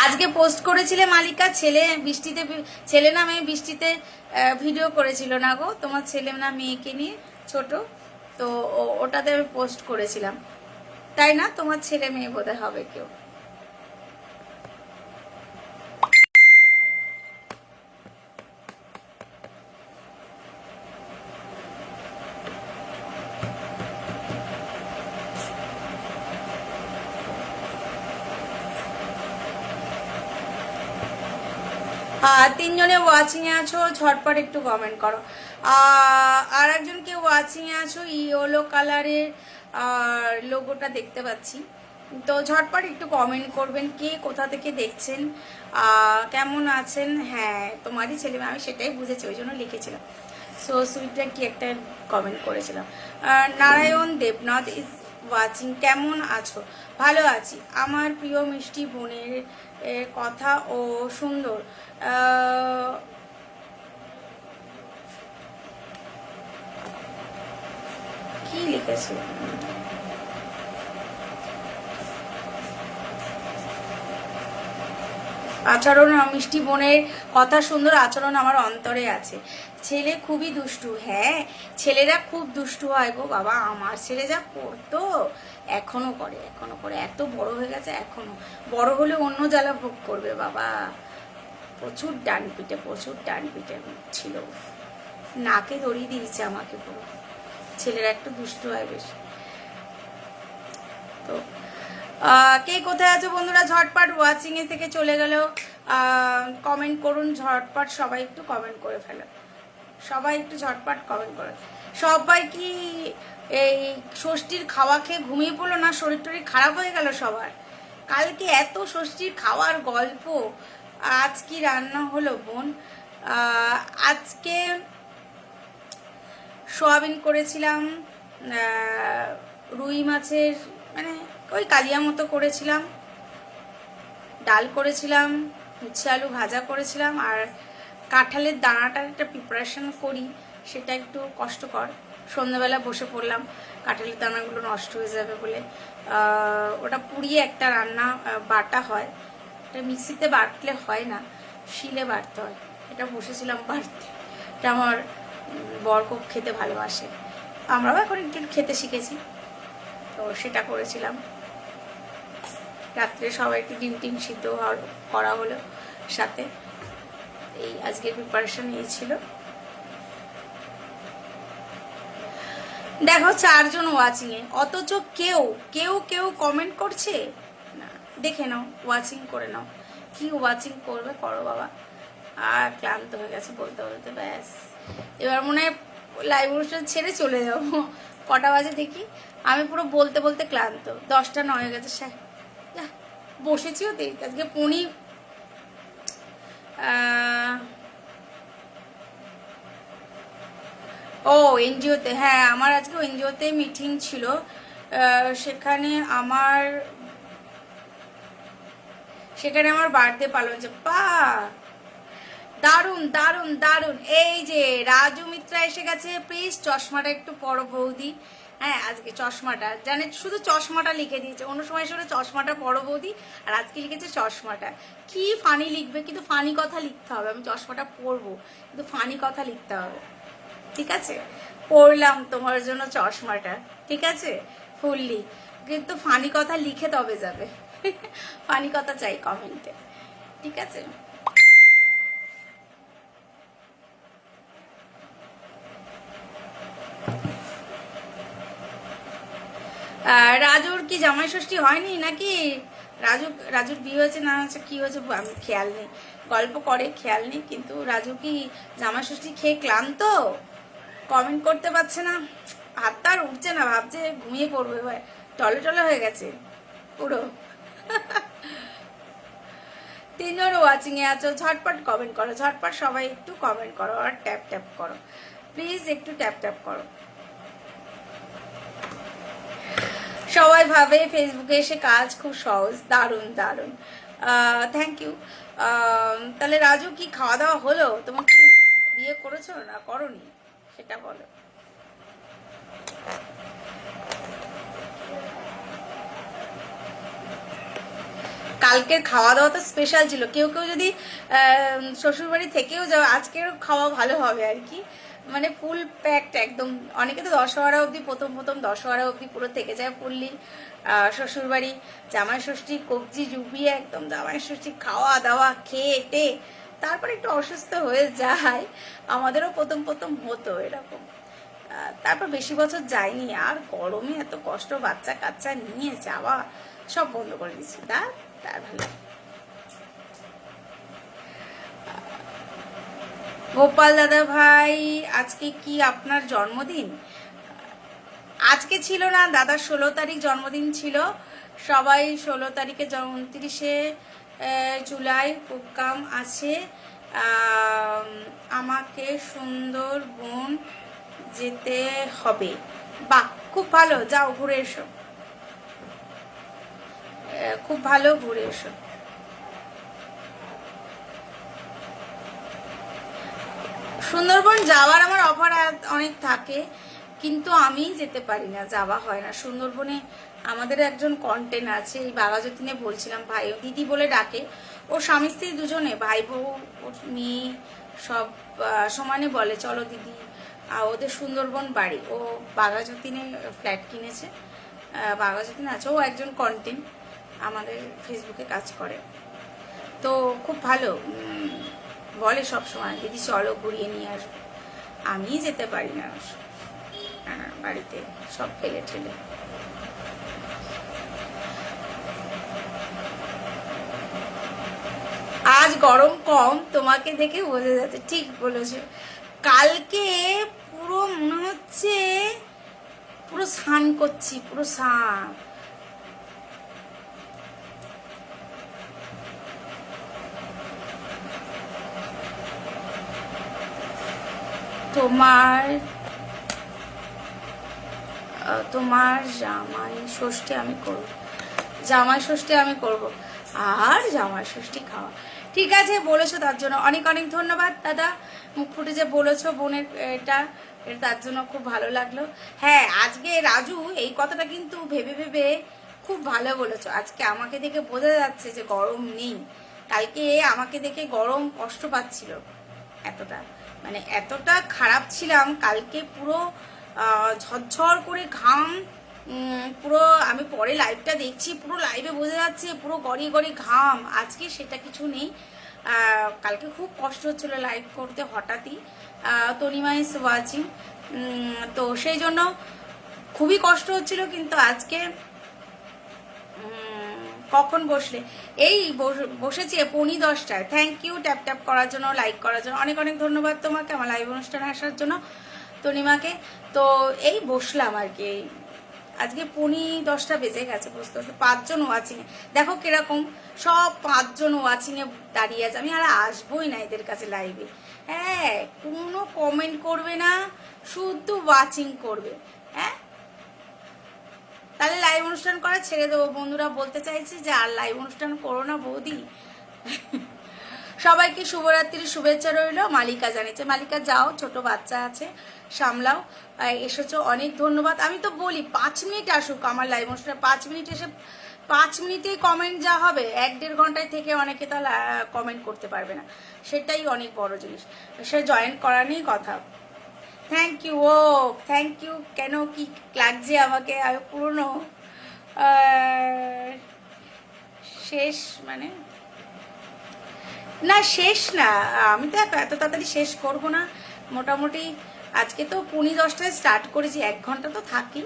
আজকে পোস্ট করেছিলে মালিকা, ছেলে বৃষ্টিতে, ছেলে না মেয়ে বৃষ্টিতে ভিডিও করেছিল না গো, তোমার ছেলে না মেয়েকে নিয়ে ছোট, তো ওটাতে আমি পোস্ট করেছিলাম, তাই না? তোমার ছেলে মেয়ে বোধহয় হবে কেউ। তিনজনে ওয়াচিংয়ে আছো, ঝটপট একটু কমেন্ট করো। আর একজন কেউ ওয়াচিংয়ে আছো, ইয়েলো কালারের লোগোটা দেখতে পাচ্ছি, তো ঝটপট একটু কমেন্ট করবেন কে কোথা থেকে দেখছেন, কেমন আছেন। হ্যাঁ, তোমারই ছেলে, আমি সেটাই বুঝেছি, ওই জন্য লিখেছিলাম। সো সুইটটা কি একটা কমেন্ট করেছিলাম। Narayan Debnath is watching. কেমন আছো? ভালো আছি। আমার প্রিয় মিষ্টি বোনের কথা ও সুন্দর। কি লিখেছে? আচরণ, মিষ্টি বোনের কথা সুন্দর, আচরণ আমার অন্তরে আছে। ছেলে খুবই দুষ্টু। হ্যাঁ, ছেলেরা খুব দুষ্টু হয় গো বাবা। আমার ছেলে যা করতো, এখনো করে, এখনো করে, এত বড় হয়ে গেছে এখনো। বড় হলে অন্য জ্বালা ভোগ করবে বাবা। প্রচুর ডান পিটে, প্রচুর ডান পিটে ছিল, নাকে ধরিয়ে দিয়েছে আমাকে পুরো। ছেলেরা একটু দুষ্টু হয় বেশি। তো কে কোথায় আছে বন্ধুরা, ঝটপট ওয়াচিং এ থেকে চলে গেলেও কমেন্ট করুন, ঝটপট সবাই একটু কমেন্ট করে ফেলো, সবাই একটু ঝটপট কমেন্ট করে। সবাই কি এই ষষ্ঠীর খাওয়া খেয়ে ঘুমিয়ে পড়লো, না শরীর টরীর খারাপ হয়ে গেল সবার? কালকে এত ষষ্ঠীর খাওয়ার গল্প। আজ কি রান্না হলো বোন? আজকে সোয়াবিন করেছিলাম, রুই মাছের মানে ওই কালিয়া মতো করেছিলাম, ডাল করেছিলাম, উচ্ছে আলু ভাজা করেছিলাম, আর কাঁঠালের দানাটার একটা প্রিপারেশন করি, সেটা একটু কষ্টকর। সন্ধ্যাবেলা বসে পড়লাম, কাঁঠালের দানাগুলো নষ্ট হয়ে যাবে বলে। ওটা পুড়িয়ে একটা রান্না বাটা হয়, এটা মিক্সিতে বাটলে হয় না, শিলে বাটতে হয়। এটা বসেছিলাম বাটতে। এটা আমার বর খুব খেতে ভালোবাসে, আমরাও এখন একটু খেতে শিখেছি, তো সেটা করেছিলাম। রাত্রে সবাই একটু ডিম টিম সিদ্ধ করা হলো সাথে। এই আজকের প্রিপারেশন এই ছিল। দেখো 4 জন ওয়াচিংয়ে, অথচ কেউ কেউ কেউ কমেন্ট করছে না। দেখে নাও, ওয়াচিং করে নাও, কি ওয়াচিং করবে করো বাবা। আর ক্লান্ত হয়ে গেছে বলতে বলতে, ব্যাস এবার মনে হয় লাইভ অনুষ্ঠান ছেড়ে চলে যাবো। কটা বাজে দেখি, আমি পুরো বলতে বলতে ক্লান্ত। 10টা 9 হয়ে গেছে। বসেছিও তো আজকে পনি ও এনজিওতে। হ্যাঁ, আমার আজকে এনজিওতে মিটিং ছিল, সেখানে আমার বার্থডে পালন হচ্ছে। দারুণ দারুণ দারুণ। এই যে রাজু মিত্রা এসে গেছে, প্লিজ চশমাটা একটু পরো বৌদি। হ্যাঁ, আজকে চশমাটা জানে, শুধু চশমাটা লিখে দিয়েছে, অন্য সময় শুধু চশমাটা পরো বৌদি, আর আজকে লিখেছে চশমাটা। কি ফানি লিখবে, কিন্তু ফানি কথা লিখতে হবে। আমি চশমাটা পরবো, কিন্তু ফানি কথা লিখতে হবে, ঠিক আছে? পড়লাম তোমার জন্য চশমাটা, ঠিক আছে, ফুললি, কিন্তু ফানি কথা লিখে তবে যাবে। ফানি কথা চাই কমেন্টে, ঠিক আছে? রাজুর কি জামাই ষষ্ঠী হয়নি নাকি? রাজুর বিয়ে হয়েছে না হচ্ছে, কি হয়েছে আমি খেয়াল নেই, গল্প করে খেয়াল নেই, কিন্তু রাজু কি জামাই ষষ্ঠী খেয়ে ক্লান্ত, কমেন্ট করতে পারছে না, হাতটা আর উঠছে না, ভাবছে ঘুমিয়ে পড়বে, টলে টলে হয়ে গেছে পুরো। 3 জন ওয়াচিং এ আছো, ঝটপট কমেন্ট করো, ঝটপট সবাই একটু কমেন্ট করো, আর ট্যাপ ট্যাপ করো, প্লিজ একটু ট্যাপ ট্যাপ করো। সবাই ভাবে ফেসবুকে এসে কাজ খুব সহজ। দারুণ দারুণ, থ্যাংক ইউ। তাহলে রাজু কি খাওয়া দাওয়া হলো? তোমার কি বিয়ে করেছো না করনি সেটা বলো। কালকের খাওয়া দাওয়া তো স্পেশাল ছিল। কেউ কেউ যদি শ্বশুরবাড়ি থেকেও যাও, আজকের খাওয়া ভালো হবে আর কি, মানে ফুল প্যাকড একদম। অনেকে তো দশহরা অবধি, প্রথম দশহরা অবধি পুরো থেকে যায় ফুললি শ্বশুরবাড়ি। জামাই ষষ্ঠী কবজি জুবিয়ে একদম জামাই ষষ্ঠী খাওয়া দাওয়া খেয়ে টে তারপরে একটু অসুস্থ হয়ে যায়। আমাদেরও প্রথম হতো এরকম, তারপর বেশি বছর যায়নি। আর গরমে এত কষ্ট, বাচ্চা কাচ্চা নিয়ে যাওয়া সব বন্ধ করে দিচ্ছি। তার ভালো গোপাল দাদা ভাই, আজকে কি আপনার জন্মদিন? আজকে ছিল না দাদা, 16 তারিখ জন্মদিন ছিল। সবাই 16 তারিখে, 29শে জুলাই প্রোগ্রাম আছে। আমাকে সুন্দরবন যেতে হবে। বাহ, খুব ভালো, যাও ঘুরে এসো। খুব ভালো, ঘুরে এসো। সুন্দরবন যাওয়ার আমার অফার অনেক থাকে, কিন্তু আমি যেতে পারি না, যাওয়া হয় না সুন্দরবনে। আমাদের একজন কন্টেন্ট আছে, এই বাঘাযতীনে বলছিলাম, ভাই দিদি বলে ডাকে। ও স্বামী স্ত্রী দুজনে, ভাই বউ ওর মেয়ে সব সমানে বলে চলো দিদি। ওদের সুন্দরবন বাড়ি, ও বাঘাযতীনে ফ্ল্যাট কিনেছে, বাঘাযতীন আছে। ও একজন কন্টেন্ট আমাদের ফেসবুকে কাজ করে, তো খুব ভালো। বলে সব সময় দিদি চলো ঘুরিয়ে নিয়ে আসবো। আমি যেতে পারি না, বাড়িতে সব ফেলে ঠেলে। আজ গরম কম, তোমাকে দেখে বোঝা যাচ্ছে, ঠিক বলেছো। কালকে পুরো মনে হচ্ছে পুরো স্নান করছি, পুরো স্নান। তোমার তোমার জামাই ষষ্ঠী আমি করব, জামাই ষষ্ঠী আমি করব, আর জামাই ষষ্ঠী খাওয়া। ঠিক আছে বলেছো, তার জন্য অনেক অনেক ধন্যবাদ দাদা। মুখ ফুটে যে বলেছো বোনের এটা, তার জন্য খুব ভালো লাগলো। হ্যাঁ, আজকে রাজু এই কথাটা কিন্তু ভেবে ভেবে খুব ভালো বলেছো। আজকে আমাকে দেখে বোঝা যাচ্ছে যে গরম নেই। কালকে আমাকে দেখে গরম কষ্ট পাচ্ছিল, এতটা মানে এতটা খারাপ ছিলাম কালকে, পুরো ঝরঝর করে ঘাম। পুরো আমি পরে লাইভটা দেখছি, পুরো লাইভে বোঝা যাচ্ছে পুরো গড়িয়ে গড়িয়ে ঘাম। আজকে সেটা কিছু নেই। কালকে খুব কষ্ট হচ্ছিলো লাইভ করতে, হঠাৎই তনিমা ইজ ওয়াচিং, তো সেই জন্য খুবই কষ্ট হচ্ছিল। কিন্তু আজকে কখন বসলে? এই বসেছি 9:10টায়। থ্যাংক ইউ ট্যাপ ট্যাপ করার জন্য, লাইক করার জন্য, অনেক অনেক ধন্যবাদ তোমাকে আমার লাইভ অনুষ্ঠানে আসার জন্য, তনিমাকে। তো এই বসলাম আর কি, আজকে 9:10টা বেজে গেছে, বুঝতে পারছো। 5 জন ওয়াচিংয়ে, দেখো কিরকম সব 5 জন ওয়াচিংয়ে দাঁড়িয়ে আছে। আমি আর আসবোই না এদের কাছে লাইভে। হ্যাঁ, কোনো কমেন্ট করবে না, শুধু ওয়াচিং করবে। হ্যাঁ, তাহলে লাইভ অনুষ্ঠান করা ছেড়ে দেবো। বন্ধুরা বলতে চাইছে যে আর লাইভ অনুষ্ঠান করো না বৌদি। সবাইকে শুভরাত্রির শুভেচ্ছা রইল। মালিকা জানিয়েছে, মালিকা যাও, ছোট বাচ্চা আছে, সামলাও। এসেছো, অনেক ধন্যবাদ। আমি তো বলি 5 মিনিট আসুক আমার লাইভ অনুষ্ঠানে, 5 মিনিট এসে 5 মিনিটেই কমেন্ট যা হবে, 1-1.5 ঘন্টায় থেকে অনেকে তা কমেন্ট করতে পারবে না, সেটাই অনেক বড় জিনিস। সে জয়েন করা নিয়েই কথা। থ্যাংক ইউ, ও থ্যাংক ইউ। কেন কি লাগছে আমাকে? পুরনো শেষ মানে না, শেষ না, আমি তো এত তাড়াতাড়ি শেষ করব না। মোটামুটি আজকে তো 9:10টায় স্টার্ট করেছি, 1 ঘন্টা তো থাকি,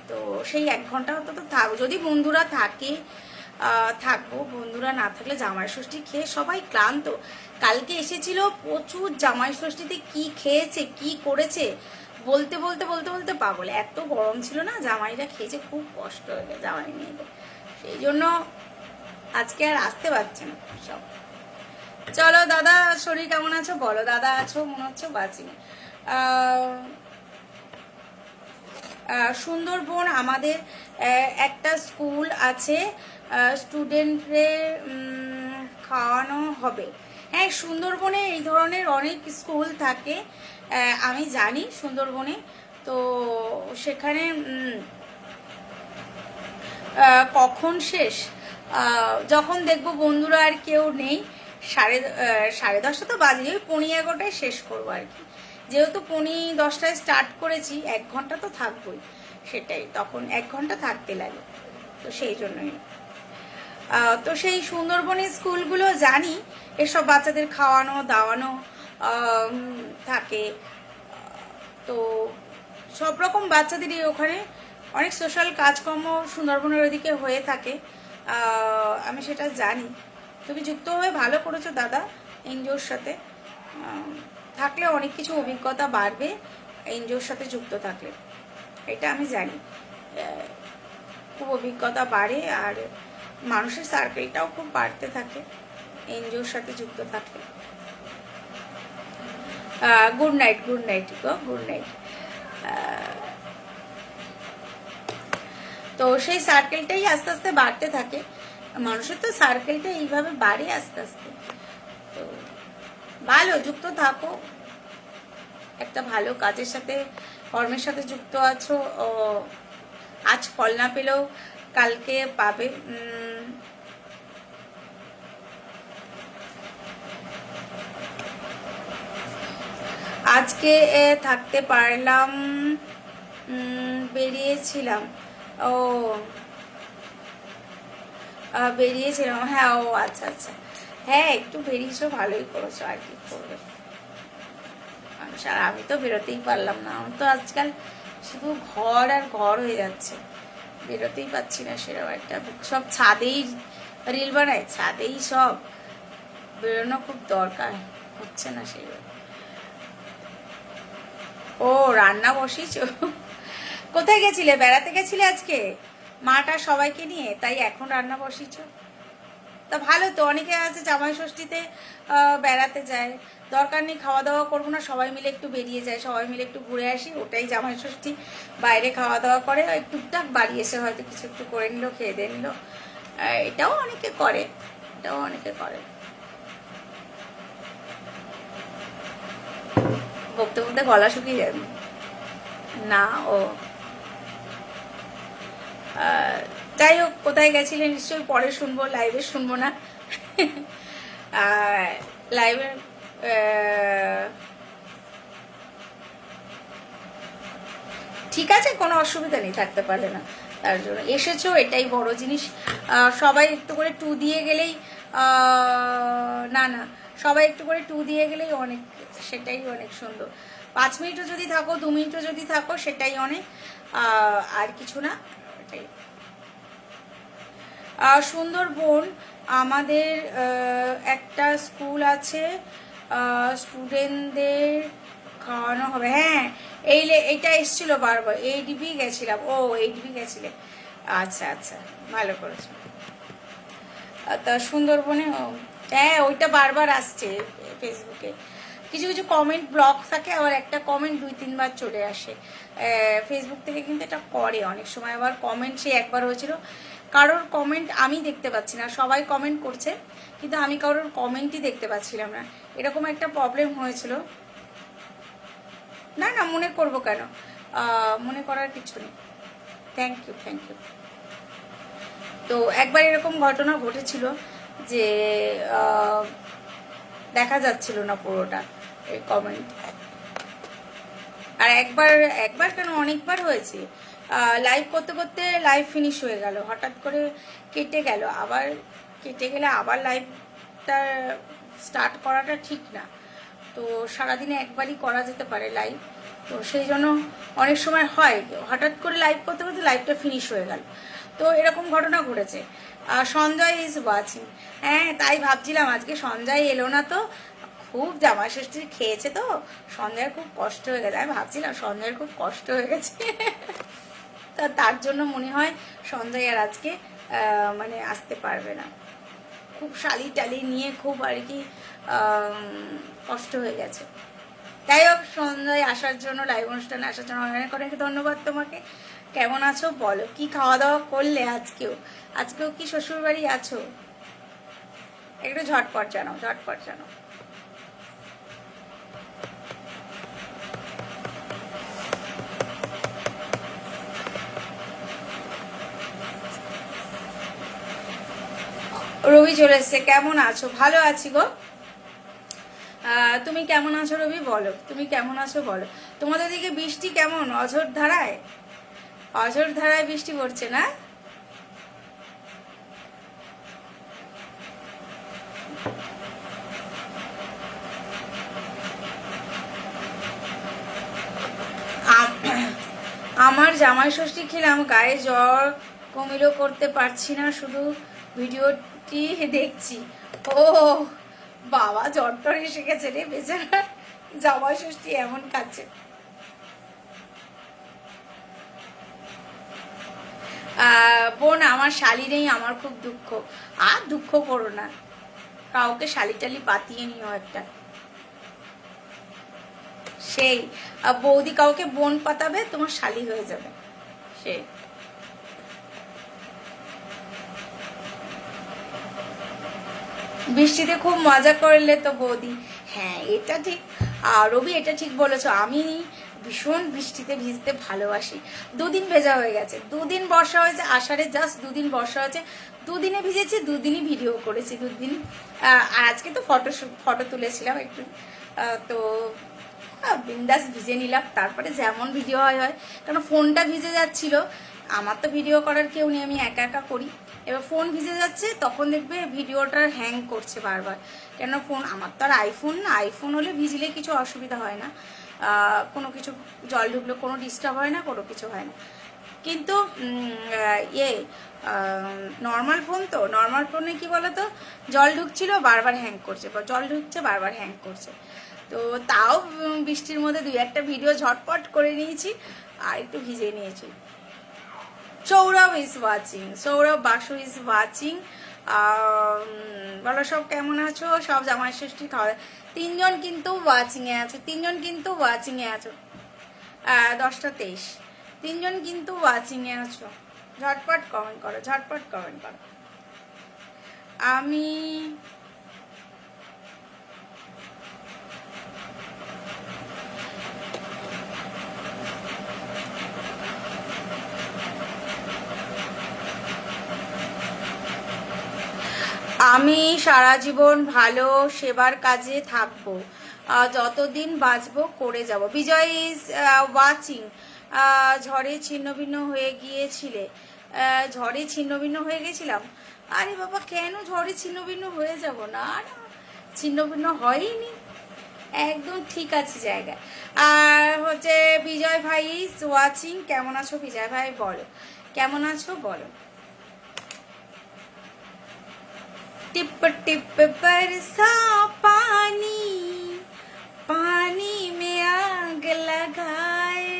তো সেই 1 ঘন্টা তো থাকবো। যদি বন্ধুরা থাকে থাকবো, বন্ধুরা না থাকলে জামাই ষষ্ঠী খেয়ে সবাই ক্লান্ত। কালকে এসেছিল প্রচুর, জামাই ষষ্ঠীতে কি খেয়েছে কি করেছে বলতে বলতে বলতে বলতে পাগল। এত গরম ছিল না, জামাইরা খেয়েছে, খুব কষ্ট হয়ে গেছে জামাই মেয়েদের, সেই জন্য আজকে আর আসতে পারছে না সব। চলো দাদা, শরীর কেমন আছো বলো? দাদা আছো মনে হচ্ছে বাঁচিনি। সুন্দরবন আমাদের একটা স্কুল আছে, স্টুডেন্টদের খাওয়ানো হবে। হ্যাঁ, সুন্দরবনে এই ধরনের অনেক স্কুল থাকে, আমি জানি সুন্দরবনে। তো সেখানে কখন শেষ? যখন দেখবো বন্ধুরা আর কেউ নেই, 10:30 তো বাজে, ওই 11:15টায় শেষ করবো আর কি। যেহেতু 10:15টায় স্টার্ট করেছি, 1 ঘন্টা তো থাকবোই, সেটাই, তখন 1 ঘন্টা থাকতে লাগে, তো সেই জন্যই। তো সেই সুন্দরবনের স্কুলগুলো জানি, এসব বাচ্চাদের খাওয়ানো দাওয়ানো থাকে, তো সব রকম বাচ্চাদেরই ওখানে অনেক সোশ্যাল কাজকর্ম সুন্দরবনের ওইদিকে হয়ে থাকে, আমি সেটা জানি। তুমি যুক্ত হয়ে ভালো করেছো দাদা এনজিওর সাথে, থাকলে অনেক কিছু অভিজ্ঞতা বাড়বে এনজিওর সাথে যুক্ত থাকলে, এটা আমি জানি। খুব অভিজ্ঞতা বাড়ে আর মানুষের সার্কেলটাও খুব বাড়তে থাকে এনজিওর সাথে যুক্ত থাকলে। গুড নাইট, গুড নাইট গো, গুড নাইট। তো সেই সার্কেলটাই আস্তে আস্তে বাড়তে থাকে, মানুষের তো সার্কেলটা এইভাবে বাড়ে আস্তে আস্তে। তো ভালো, যুক্ত থাকো, একটা ভালো কাজের সাথে কর্মের সাথে যুক্ত আছো। আজ ফল না পেলেও কালকে পাবে। আজকে থাকতে পারলাম, বেরিয়েছিলাম। ও বেরিয়েছিলাম, হ্যাঁ। ও আচ্ছা আচ্ছা, হ্যাঁ একটু বেরিয়েছো, ভালোই করেছো, আর কি করবে। আর আমি তো বেরোতেই পারলাম না, আমার তো আজকাল শুধু ঘর আর ঘর হয়ে যাচ্ছে, বেরোতেই পাচ্ছি না সেরকম একটা। সব ছাদেই রিল বানায়, ছাদেই সব, বেরোনো খুব দরকার, হচ্ছে না সেভাবে। ও রান্না বসিয়েছ? কোথায় গেছিলে, বেড়াতে গেছিলে আজকে মাটা সবাইকে নিয়ে, তাই এখন রান্না বসিয়েছ? তা ভালো তো, অনেকে আছে জামাই ষষ্ঠীতে বেড়াতে যায়, দরকার নেই খাওয়া দাওয়া করবো না, সবাই মিলে একটু বেরিয়ে যায়, সবাই মিলে একটু ঘুরে আসি, ওটাই জামাই ষষ্ঠী। বাইরে খাওয়া দাওয়া করে টুকটাক বাড়ি এসে হয়তো কিছু একটু করে নিল, খেয়ে দিয়ে নিল, এটাও অনেকে করে, এটাও অনেকে করে। বকতে বকতে গলা শুকিয়ে যাবে না। ও যাই হোক, কোথায় গেছিলে নিশ্চয়ই পরে শুনবো, লাইভে শুনবো না। লাইভে ঠিক আছে, কোনো অসুবিধা নেই, থাকতে পারলে না তার জন্য এসেছো, এটাই বড় জিনিস। সবাই একটু করে টু দিয়ে গেলেই, না না, সবাই একটু করে টু দিয়ে গেলেই অনেক, সেটাই অনেক সুন্দর। 5 মিনিটও যদি থাকো, 2 মিনিটও যদি থাকো, সেটাই অনেক, আর কিছু না, এটাই। সুন্দরবন আমাদের একটা স্কুল আছে, স্টুডেন্টদের খাওয়ানো হবে। হ্যাঁ, এইটা এসছিল বারবার, এইচবি গেছিলাম। ও এইচবি গেছিলে, আচ্ছা আচ্ছা, ভালো করেছো। তা সুন্দরবনে, হ্যাঁ ওইটা বারবার আসছে ফেসবুকে, কিছু কিছু কমেন্ট ব্লক থাকে, আবার একটা কমেন্ট 2-3 বার চলে আসে ফেসবুক থেকে, কিন্তু এটা করে অনেক সময়। আবার কমেন্ট সে একবার হয়েছিল, কারোর কমেন্ট আমি দেখতে পাচ্ছি না, সবাই কমেন্ট করছে কিন্তু আমি কারোর কমেন্টই দেখতে পাচ্ছিলাম না, এরকম একটা প্রবলেম হয়েছিল। না না, মনে করবো কেন, মনে করার কিছু নেই। Thank you, thank you. তো একবার এরকম ঘটনা ঘটেছিল যে দেখা যাচ্ছিল না পুরোটা এই কমেন্ট, আর একবার কেন, অনেকবার হয়েছে। লাইভ করতে করতে লাইভ ফিনিশ হয়ে গেল, হঠাৎ করে কেটে গেল, আবার কেটে গেলে আবার লাইভটা স্টার্ট করাটা ঠিক না। তো সারাদিনে একবারই করা যেতে পারে লাইভ, তো সেই জন্য অনেক সময় হয় হঠাৎ করে লাইভ করতে করতে লাইভটা ফিনিশ হয়ে গেল। তো এরকম ঘটনা ঘটেছে। সঞ্জয় ইজ ওয়াচিং, হ্যাঁ তাই ভাবছিলাম আজকে সঞ্জয় এলো না, তো খুব জামাই ষষ্ঠী খেয়েছে, তো সঞ্জয়ের খুব কষ্ট হয়ে গেছে, আমি ভাবছিলাম সঞ্জয়ের খুব কষ্ট হয়ে গেছে। তা তার জন্য মনে হয় সঞ্জয় আর আজকে মানে আসতে পারবে না, খুব শালি টালি নিয়ে খুব আর কি কষ্ট হয়ে গেছে। যাই হোক, সঞ্জয় আসার জন্য, লাইভ অনুষ্ঠানে আসার জন্য অনেক অনেক ধন্যবাদ তোমাকে। কেমন আছো বলো, কি খাওয়া দাওয়া করলে আজকেও কি শ্বশুর বাড়ি আছো? একটু ঝটপট জানাও, ঝটপট জানাও। রবি চলে এসছে, কেমন আছো? ভালো আছি গো। তুমি কেমন আছো রবি, বলো তুমি কেমন আছো বলো। তোমাদের দিকে বৃষ্টি কেমন? অঝোর ধারায় বৃষ্টি পড়ছে না? আমার জামাই ষষ্ঠী খেলাম, গায়ে জ্বর কমিলেও করতে পারছি না, শুধু ভিডিওটি দেখছি। ও বাবা জ্বর টর এসে গেছে রে বেচারা, জামাই ষষ্ঠী এমন কাছে। বোন আমার শালি নেই, আমার খুব দুঃখ। আর দুঃখ করো না, কাউকে শালি টালি পাতিয়ে নিও একটা। সেই বৌদি কাউকে বোন পাতাবে, তোমার শালি হয়ে যাবে সে। বৃষ্টিতে খুব মজা করলে তো বৌদি। হ্যাঁ এটা ঠিক, রবি এটা ঠিক বলেছো। আমি ভীষণ বৃষ্টিতে ভিজতে ভালোবাসি। দুদিন ভেজা হয়ে গেছে, দুদিন বর্ষা হয়েছে, আষাঢ়ে জাস্ট দুদিন বর্ষা হয়েছে, দুদিনে ভিজেছি, দুদিনই ভিডিও করেছি, দুদিন। আর আজকে তো ফটো তুলেছিলাম একটু, তো বিন্দাস ভিজে নিলাম, তারপরে যেমন ভিডিও হয় হয়। কারণ ফোনটা ভিজে যাচ্ছিল, আমার তো ভিডিও করার কেউ নেই, আমি একা একা করি। এবার ফোন ভিজে যাচ্ছে, তখন দেখবে ভিডিওটা হ্যাং করছে বারবার। কেন ফোন, আমার তো আর আইফোন না, আইফোন হলে ভিজলে কিছু অসুবিধা হয় না, কোনো কিছু জল ঢুকলে কোনো ডিস্টার্ব হয় না, কোনো কিছু হয় না। কিন্তু নর্মাল ফোন, তো নর্মাল ফোনে কি বলতো, জল ঢুকছিল বারবার হ্যাং করছে, বা জল ঢুকছে বারবার হ্যাং করছে। তো তাও বৃষ্টির মধ্যে দুই একটা ভিডিও ঝটপট করে নিয়েছি, আর একটু ভিজে নিয়েছি। Sourav is watching, Sourav Basu is watching. বলো সব কেমন আছো, সব জামাই ষষ্ঠী খাওয়া। তিনজন কিন্তু ওয়াচিংয়ে আছো, তিনজন কিন্তু ওয়াচিংয়ে আছো। 10টা 23, তিনজন কিন্তু ওয়াচিংয়ে আছো। ঝটপট কমেন্ট করো, ঝটপট কমেন্ট করো। আমি আমি সারা জীবন ভালো সেবার কাজে থাকবো, যতদিন বাঁচবো করে যাব। বিজয় ইজ ওয়াচিং। ঝড়ে ছিন্নভিন্ন হয়ে গিয়েছিলে? ঝড়ে ছিন্নভিন্ন হয়ে গেছিলাম? আরে বাবা কেন ঝড়ে ছিন্নভিন্ন হয়ে যাব, না না, ছিন্নভিন্ন হয়নি, একদম ঠিক আছে জায়গায়। আর হচ্ছে বিজয় ভাই ইজ ওয়াচিং। কেমন আছো বিজয় ভাই, বলো কেমন আছো বলো। टिप टिप बरसा पानी, पानी में आग लगाए,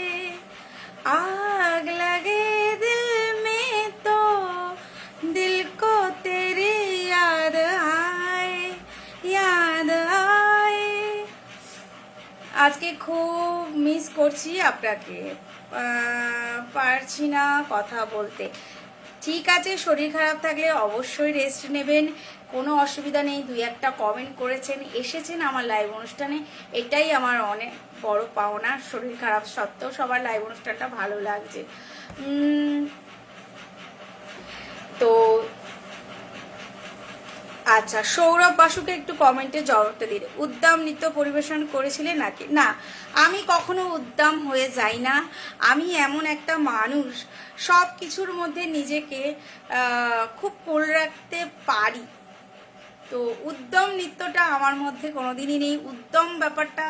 आग लगे दिल में तो दिल को तेरी याद आए, याद आए। আজকে খুব মিস করছি আপনাকে, পারছি না কথা বলতে। ঠিক আছে, শরীর খারাপ থাকলে অবশ্যই রেস্ট নেবেন, কোনো অসুবিধা নেই। দুই একটা কমেন্ট করেছেন, এসেছেন আমার লাইভ অনুষ্ঠানে, এটাই আমার অনেক বড় পাওনা। শরীর খারাপ সত্ত্বেও সবার লাইভ অনুষ্ঠানটা ভালো লাগছে। তো আচ্ছা, সৌরভ বাসুকে একটু কমেন্টে জবাবটা দিন। উদ্দাম নৃত্য পরিবেশন করেছিলেন নাকি? না, আমি কখনো উদ্দাম হয়ে যাই না। আমি এমন একটা মানুষ, সব কিছুর মধ্যে নিজেকে খুব কোল রাখতে পারি। তো উদ্যম নৃত্যটা আমার মধ্যে কোনোদিনই নেই। উদ্যম ব্যাপারটা,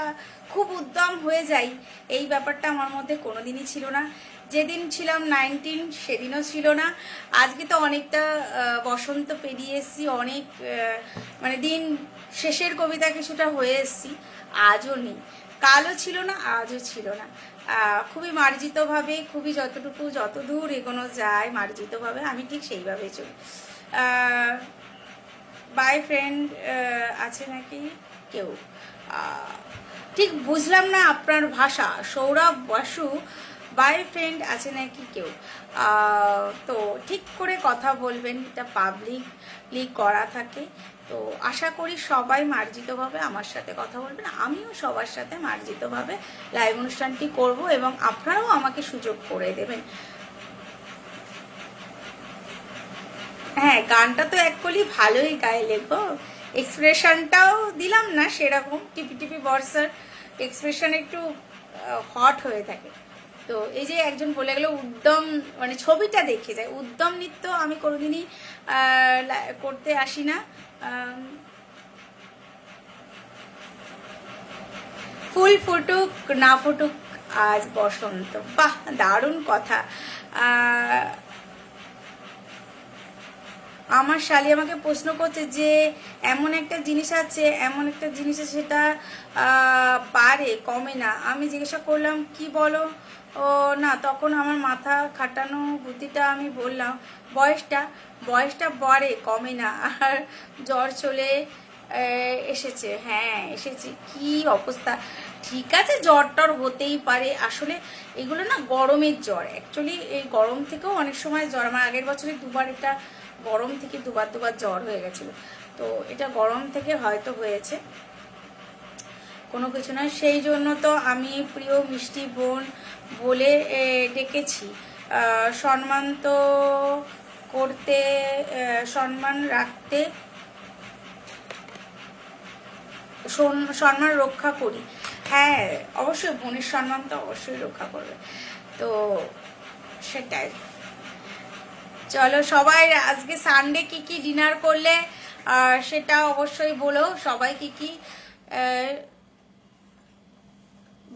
খুব উদ্যম হয়ে যাই, এই ব্যাপারটা আমার মধ্যে কোনোদিনই ছিল না। যেদিন ছিলাম 19 সেদিনও ছিল না। আজকে তো অনেকটা বসন্ত পেরিয়ে এসছি, অনেক মানে দিন শেষের কবিতা কিছুটা হয়ে এসছি, আজও নেই। কালও ছিল না, আজও ছিল না। খুবই মার্জিতভাবে, খুবই যতদূর এগোনো যায় মার্জিতভাবে, আমি ঠিক সেইভাবেই চলি। বাই ফ্রেন্ড আছে নাকি কেউ? ঠিক বুঝলাম না আপনার ভাষা। সৌরভ বাসু, বাই ফ্রেন্ড আছে নাকি কেউ? তো ঠিক করে কথা বলবেন, এটা পাবলিকলি করা থাকে। তো আশা করি সবাই মার্জিতভাবে আমার সাথে কথা বলবেন, আমিও সবার সাথে মার্জিতভাবে লাইভ অনুষ্ঠানটি করব, এবং আপনারাও আমাকে সুযোগ করে দেবেন। হ্যাঁ, গানটা তো অ্যাকচুয়ালি ভালোই গাইলে গো, এক্সপ্রেশনটাও দিলাম না সেরকম। টিপি টিপি বর্ষার এক্সপ্রেশন একটু হট হয়ে থাকে। তো এই যে একজন বলে গেল উদ্যম, মানে ছবিটা দেখে যায়। উদ্যম নৃত্য আমি কোনোদিনই করতে আসি না। ফুল ফুটুক না ফুটুক আজ বসন্ত, বাহ দারুণ কথা। আমার শালি আমাকে প্রশ্ন করছে যে এমন একটা জিনিস আছে, এমন একটা জিনিস আছে সেটা বাড়ে কমে না। আমি জিজ্ঞাসা করলাম কি বলো? ও না, তখন আমার মাথা খাটানো বুদ্ধিটা আমি বললাম বয়সটা বয়সটা বাড়ে কমে না। আর জ্বর চলে এসেছে। হ্যাঁ এসেছে, কি অবস্থা। ঠিক আছে, জ্বর টর হতেই পারে, আসলে এগুলো না গরমের জ্বর। অ্যাকচুয়ালি এই গরম থেকেও অনেক সময় জ্বর, আমার আগের বছরে দুবার এটা গরম থেকে দুবার জ্বর হয়ে গেছিলো। তো এটা গরম থেকে হয়তো হয়েছে, কোনো কিছু নয়। সেই জন্য তো আমি প্রিয় মিষ্টি বোন বলে ডেকেছি। সম্মান তো করতে, সম্মান রাখতে, সম্মান রক্ষা করি। হ্যাঁ অবশ্যই, বোনের সম্মান তো অবশ্যই রক্ষা করবে। তো সেটাই। চলো সবাই, আজকে সানডে কি কি ডিনার করলে সেটা অবশ্যই বলো। সবাই কি কি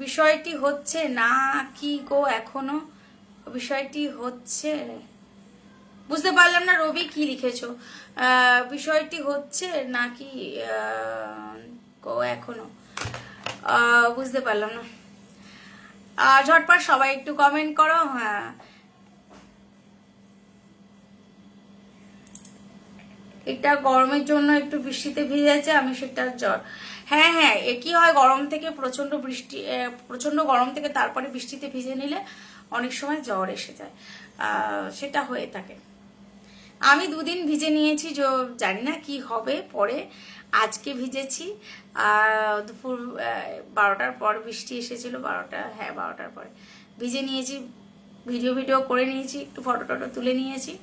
বিষয়টি হচ্ছে না কি গো এখনো? বিষয়টি হচ্ছে, বুঝতে পারলাম না রবি কি লিখেছো। বিষয়টি হচ্ছে নাকি গো এখনো, বুঝতে পারলাম না। ঝটপট সবাই একটু কমেন্ট করো। হ্যাঁ এটা গরমের জন্য একটু বৃষ্টিতে ভিজেছে আমি, সেটার জ্বর। হ্যাঁ হ্যাঁ, কি হয় গরম থেকে প্রচন্ড বৃষ্টি, প্রচন্ড গরম থেকে তারপরে বৃষ্টিতে ভিজে নিলে অনেক সময় জ্বর এসে যায়, সেটা হয়ে থাকে। আমি দুদিন ভিজে নিয়েছি, জানি না কি হবে পরে। আজকে ভিজেছি, আর দুপুর 12টার পর বৃষ্টি এসেছিল, 12টা, হ্যাঁ 12টার পরে ভিজে নিয়েছি, ভিডিও করে নিয়েছি, একটু ফটো টটো তুলে নিয়েছি।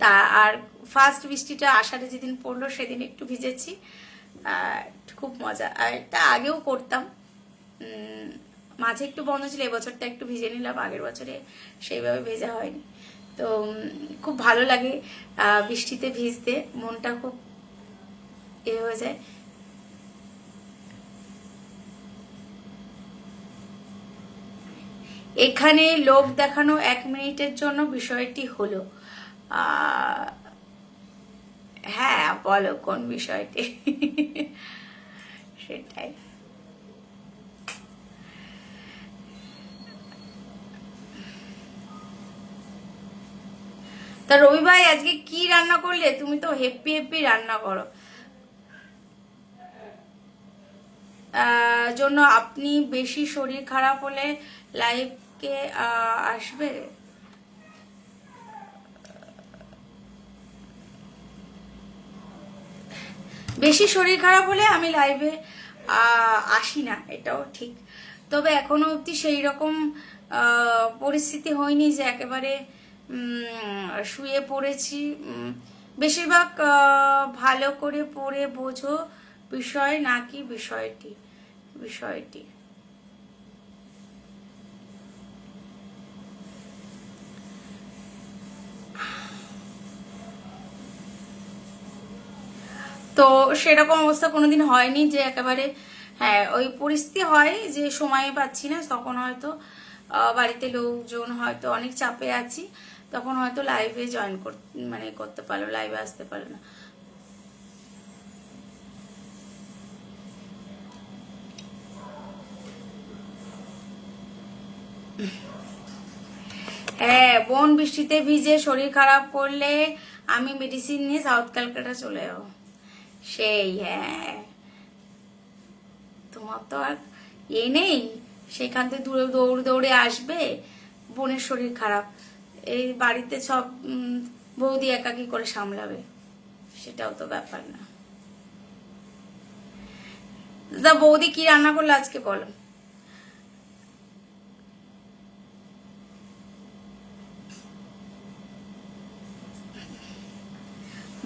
তা আর ফার্স্ট বৃষ্টিটা আষাঢ়ে যেদিন পড়লো সেদিন একটু ভিজেছি, খুব মজা। আর এটা আগেও করতাম, মাঝে একটু বন্ধ ছিল, এবছরটা একটু ভিজে নিলাম, আগের বছরে সেইভাবে ভেজা হয়নি। তো খুব ভালো লাগে বৃষ্টিতে ভিজতে, মনটা খুব হয়ে যায়। এখানে লোক দেখানো 1 মিনিটের জন্য বিষয়টি হলো। হ্যাঁ বলো কোন বিষয়টি। সেটাই। তা রবি ভাই আজকে কি রান্না করলে? তুমি তো হেপি হেপি রান্না করো। জন্য আপনি বেশি শরীর খারাপ হলে লাইভকে আসবে? বেশি শরীর খারাপ হলে আমি লাইভে আসি না, এটাও ঠিক। তবে এখনো অবধি সেই রকম পরিস্থিতি হয়নি যে একেবারে শুয়ে পড়েছি। বেশিরভাগ ভালো করে পড়ে বোঝো বিষয় নাকি বিষয়টি। তো সেরকম অবস্থা কোনোদিন হয়নি যে একেবারে, হ্যাঁ ওই পরিস্থিতি হয় যে সময় পাচ্ছি না, তখন হয়তো বাড়িতে লোকজন হয়তো অনেক চাপে আছি, তখন হয়তো লাইভে জয়েন করতে পারলো, লাইভে আসতে পারলো না। হ্যাঁ বোন, বৃষ্টিতে ভিজে শরীর খারাপ করলে আমি মেডিসিন নিয়ে সাউথ ক্যালকাটা চলে যাবো। সেই হ্যাঁ, তোমার তো আর নেই সেখান থেকে দৌড়ে আসবে। বোনের শরীর খারাপ, এই বাড়িতে সব বৌদি একাকি করে সামলাবে, সেটাও তো ব্যাপার না। দাদা বৌদি কি রান্না করলো আজকে বলো?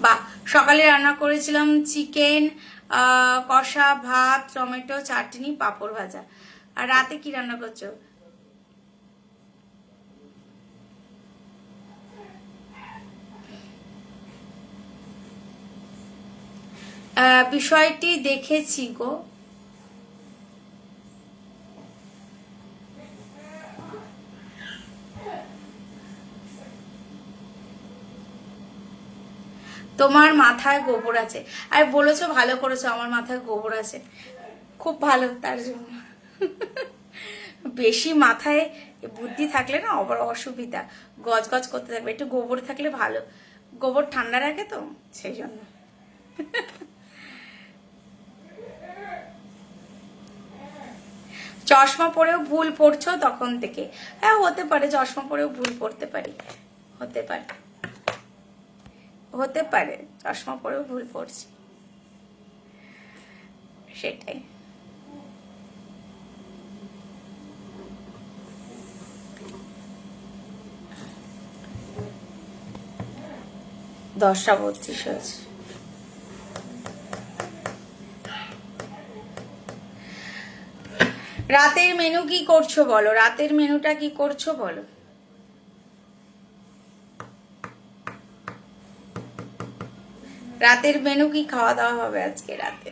বা সকালে রান্না করেছিলাম চিকেন কষা, ভাত, টমেটো চাটনি, পাঁপড় ভাজা। আর রাতে কি রান্না করছো? বিষয়টি দেখেছি গো। তোমার মাথায় গোবর আছে, আর বলেছো ভালো করেছো, আমার মাথায় গোবর আছে, খুব ভালো। তার জন্য বেশি মাথায় বুদ্ধি থাকলে না আবার অসুবিধা, গজ গজ করতে থাকবে। একটু গোবর থাকলে ভালো, গোবর ঠান্ডা রাখে তো সেই জন্য। চশমা পরেও ভুল পড়ছো তখন থেকে? হ্যাঁ হতে পারে, চশমা পরেও ভুল পড়তে পারি, হতে পারে, হতে পারে, চশমা পরেও ভুল পড়ছি, সেটাই। দশটা 32 হয়েছে। রাতের মেনু কি করছো বলো, রাতের মেনুটা কি করছো বলো। রাতের মেনু কি খাওয়া দাওয়া হবে আজকে রাতে?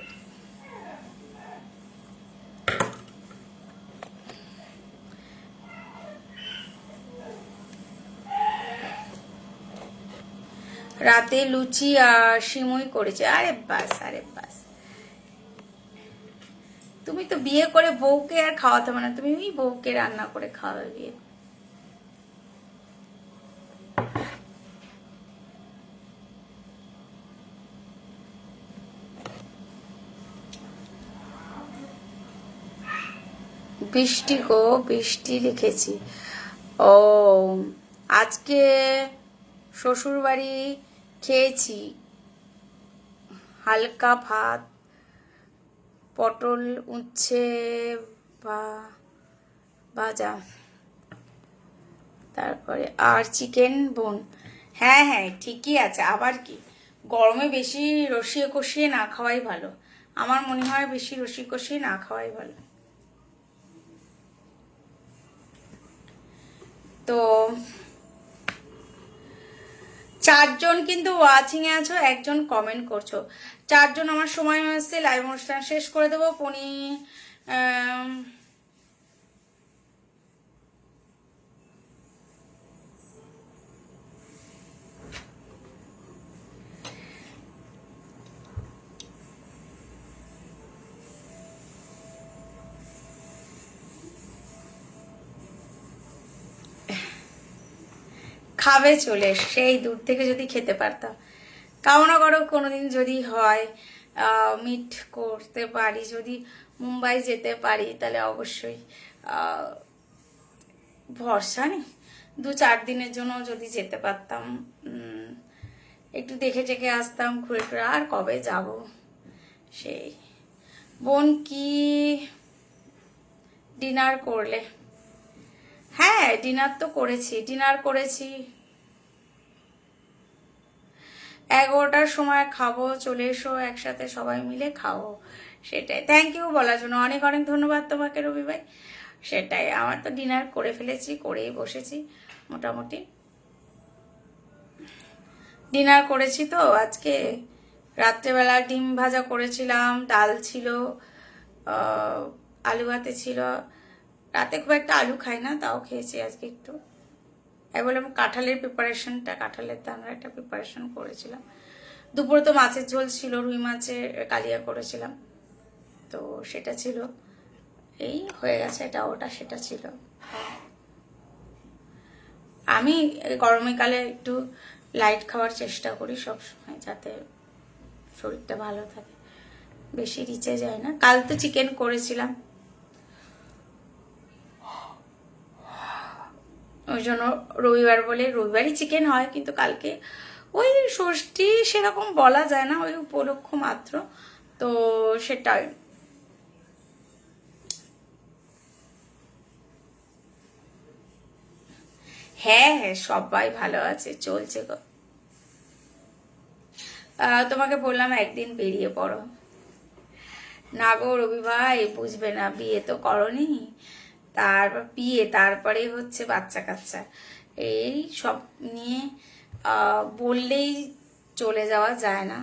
রাতে লুচি আর সিমুই করেছে। আরে বাস, আরে বাস, তুমি তো বিয়ে করে বউকে আর খাওয়াতে হবে না, তুমি ওই বউকে রান্না করে খাওয়াবে বিয়ে। বৃষ্টি গো, বৃষ্টি লিখেছি। ও আজকে শ্বশুর বাড়ি খেয়েছি হালকা ভাত, পটল উচ্ছে ভাজা, তারপরে আর চিকেন বোন। হ্যাঁ হ্যাঁ ঠিকই আছে, আবার কি, গরমে বেশি রসিয়ে কষিয়ে না খাওয়াই ভালো, আমার মনে হয় বেশি রসিয়ে কষিয়ে না খাওয়াই ভালো। তো 4 জন কিন্তু ওয়াচিং এ আছো, একজন কমেন্ট করছো। 4 জন আমার সময় হয়েছে, লাইভ অনুষ্ঠান শেষ করে দেবো পনি। খাবে চলে, সেই দূর থেকে যদি খেতে পারতাম। কামনা করো কোনোদিন যদি হয়, মিট করতে পারি, যদি মুম্বাই যেতে পারি তাহলে অবশ্যই। ভরসা নেই, 2-4 দিনের জন্য যদি যেতে পারতাম, একটু দেখে টেকে আসতাম, ঘুরে টুরে। আর কবে যাব সেই। বোন কি ডিনার করলে? হ্যাঁ ডিনার তো করেছি, ডিনার করেছি। 11টার সময় খাবো, চলে এসো একসাথে সবাই মিলে খাবো, সেটাই। থ্যাংক ইউ বলার জন্য অনেক অনেক ধন্যবাদ তোমাকে রবি ভাই। সেটাই, আমার তো ডিনার করে ফেলেছি, করেই বসেছি মোটামুটি। ডিনার করেছি তো আজকে। রাত্রেবেলা ডিম ভাজা করেছিলাম, ডাল ছিল, আলু ভাতে ছিল। রাতে খুব একটা আলু খাই না, তাও খেয়েছি আজকে একটু। বললাম কাঁঠালের প্রিপারেশনটা, কাঁঠালের দানার একটা প্রিপারেশন করেছিলাম। দুপুরে তো মাছের ঝোল ছিল, রুই মাছের কালিয়া করেছিলাম, তো সেটা ছিল। এই হয়ে গেছে, এটা ওটা সেটা ছিল। আমি গরমকালে একটু লাইট খাওয়ার চেষ্টা করি সবসময়, যাতে শরীরটা ভালো থাকে, বেশি রিচে যায় না। কাল তো চিকেন করেছিলাম, ওই জন্য রবিবার বলে রবিবারই চিকেন হয়, কিন্তু কালকে ওই ষষ্ঠী সেরকম বলা যায় না, ওই উপলক্ষ মাত্র, তো সেটাই। হ্যাঁ হ্যাঁ সবাই ভালো আছে, চলছে গো। তোমাকে বললাম একদিন বেরিয়ে পড়ো। না গো রবি ভাই, বুঝবে না, বিয়ে তো করনি, তারপর বিয়ে, তারপরে হচ্ছে বাচ্চা কাচ্চা, এই সব নিয়ে বললেই চলে যাওয়া যায় না,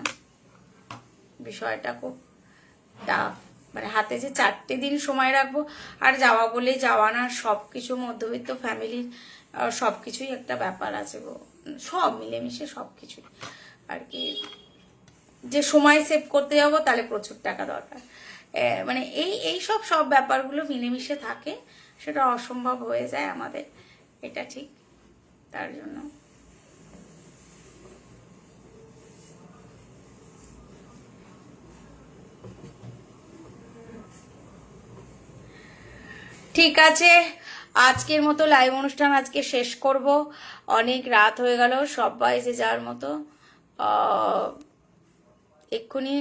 বিষয়টা খুব টাফ। মানে হাতে যে 4টে দিন সময় রাখবো, আর যাওয়া বলে যাওয়া না, সব কিছু মধ্যবিত্ত ফ্যামিলির সব কিছুই একটা ব্যাপার আছে গো, সব মিলেমিশে সব কিছুই। আর কি, যে সময় সেভ করতে যাবো তাহলে প্রচুর টাকা দরকার, মানে এই সব ব্যাপারগুলো মিলেমিশে থাকে, সেটা অসম্ভব হয়ে যায় আমাদের, এটা ঠিক। তার জন্য ঠিক আছে, আজকের মতো লাইভ অনুষ্ঠান আজকে শেষ করব। অনেক রাত হয়ে গেল, সবাই যে যার মতো এক্ষুনি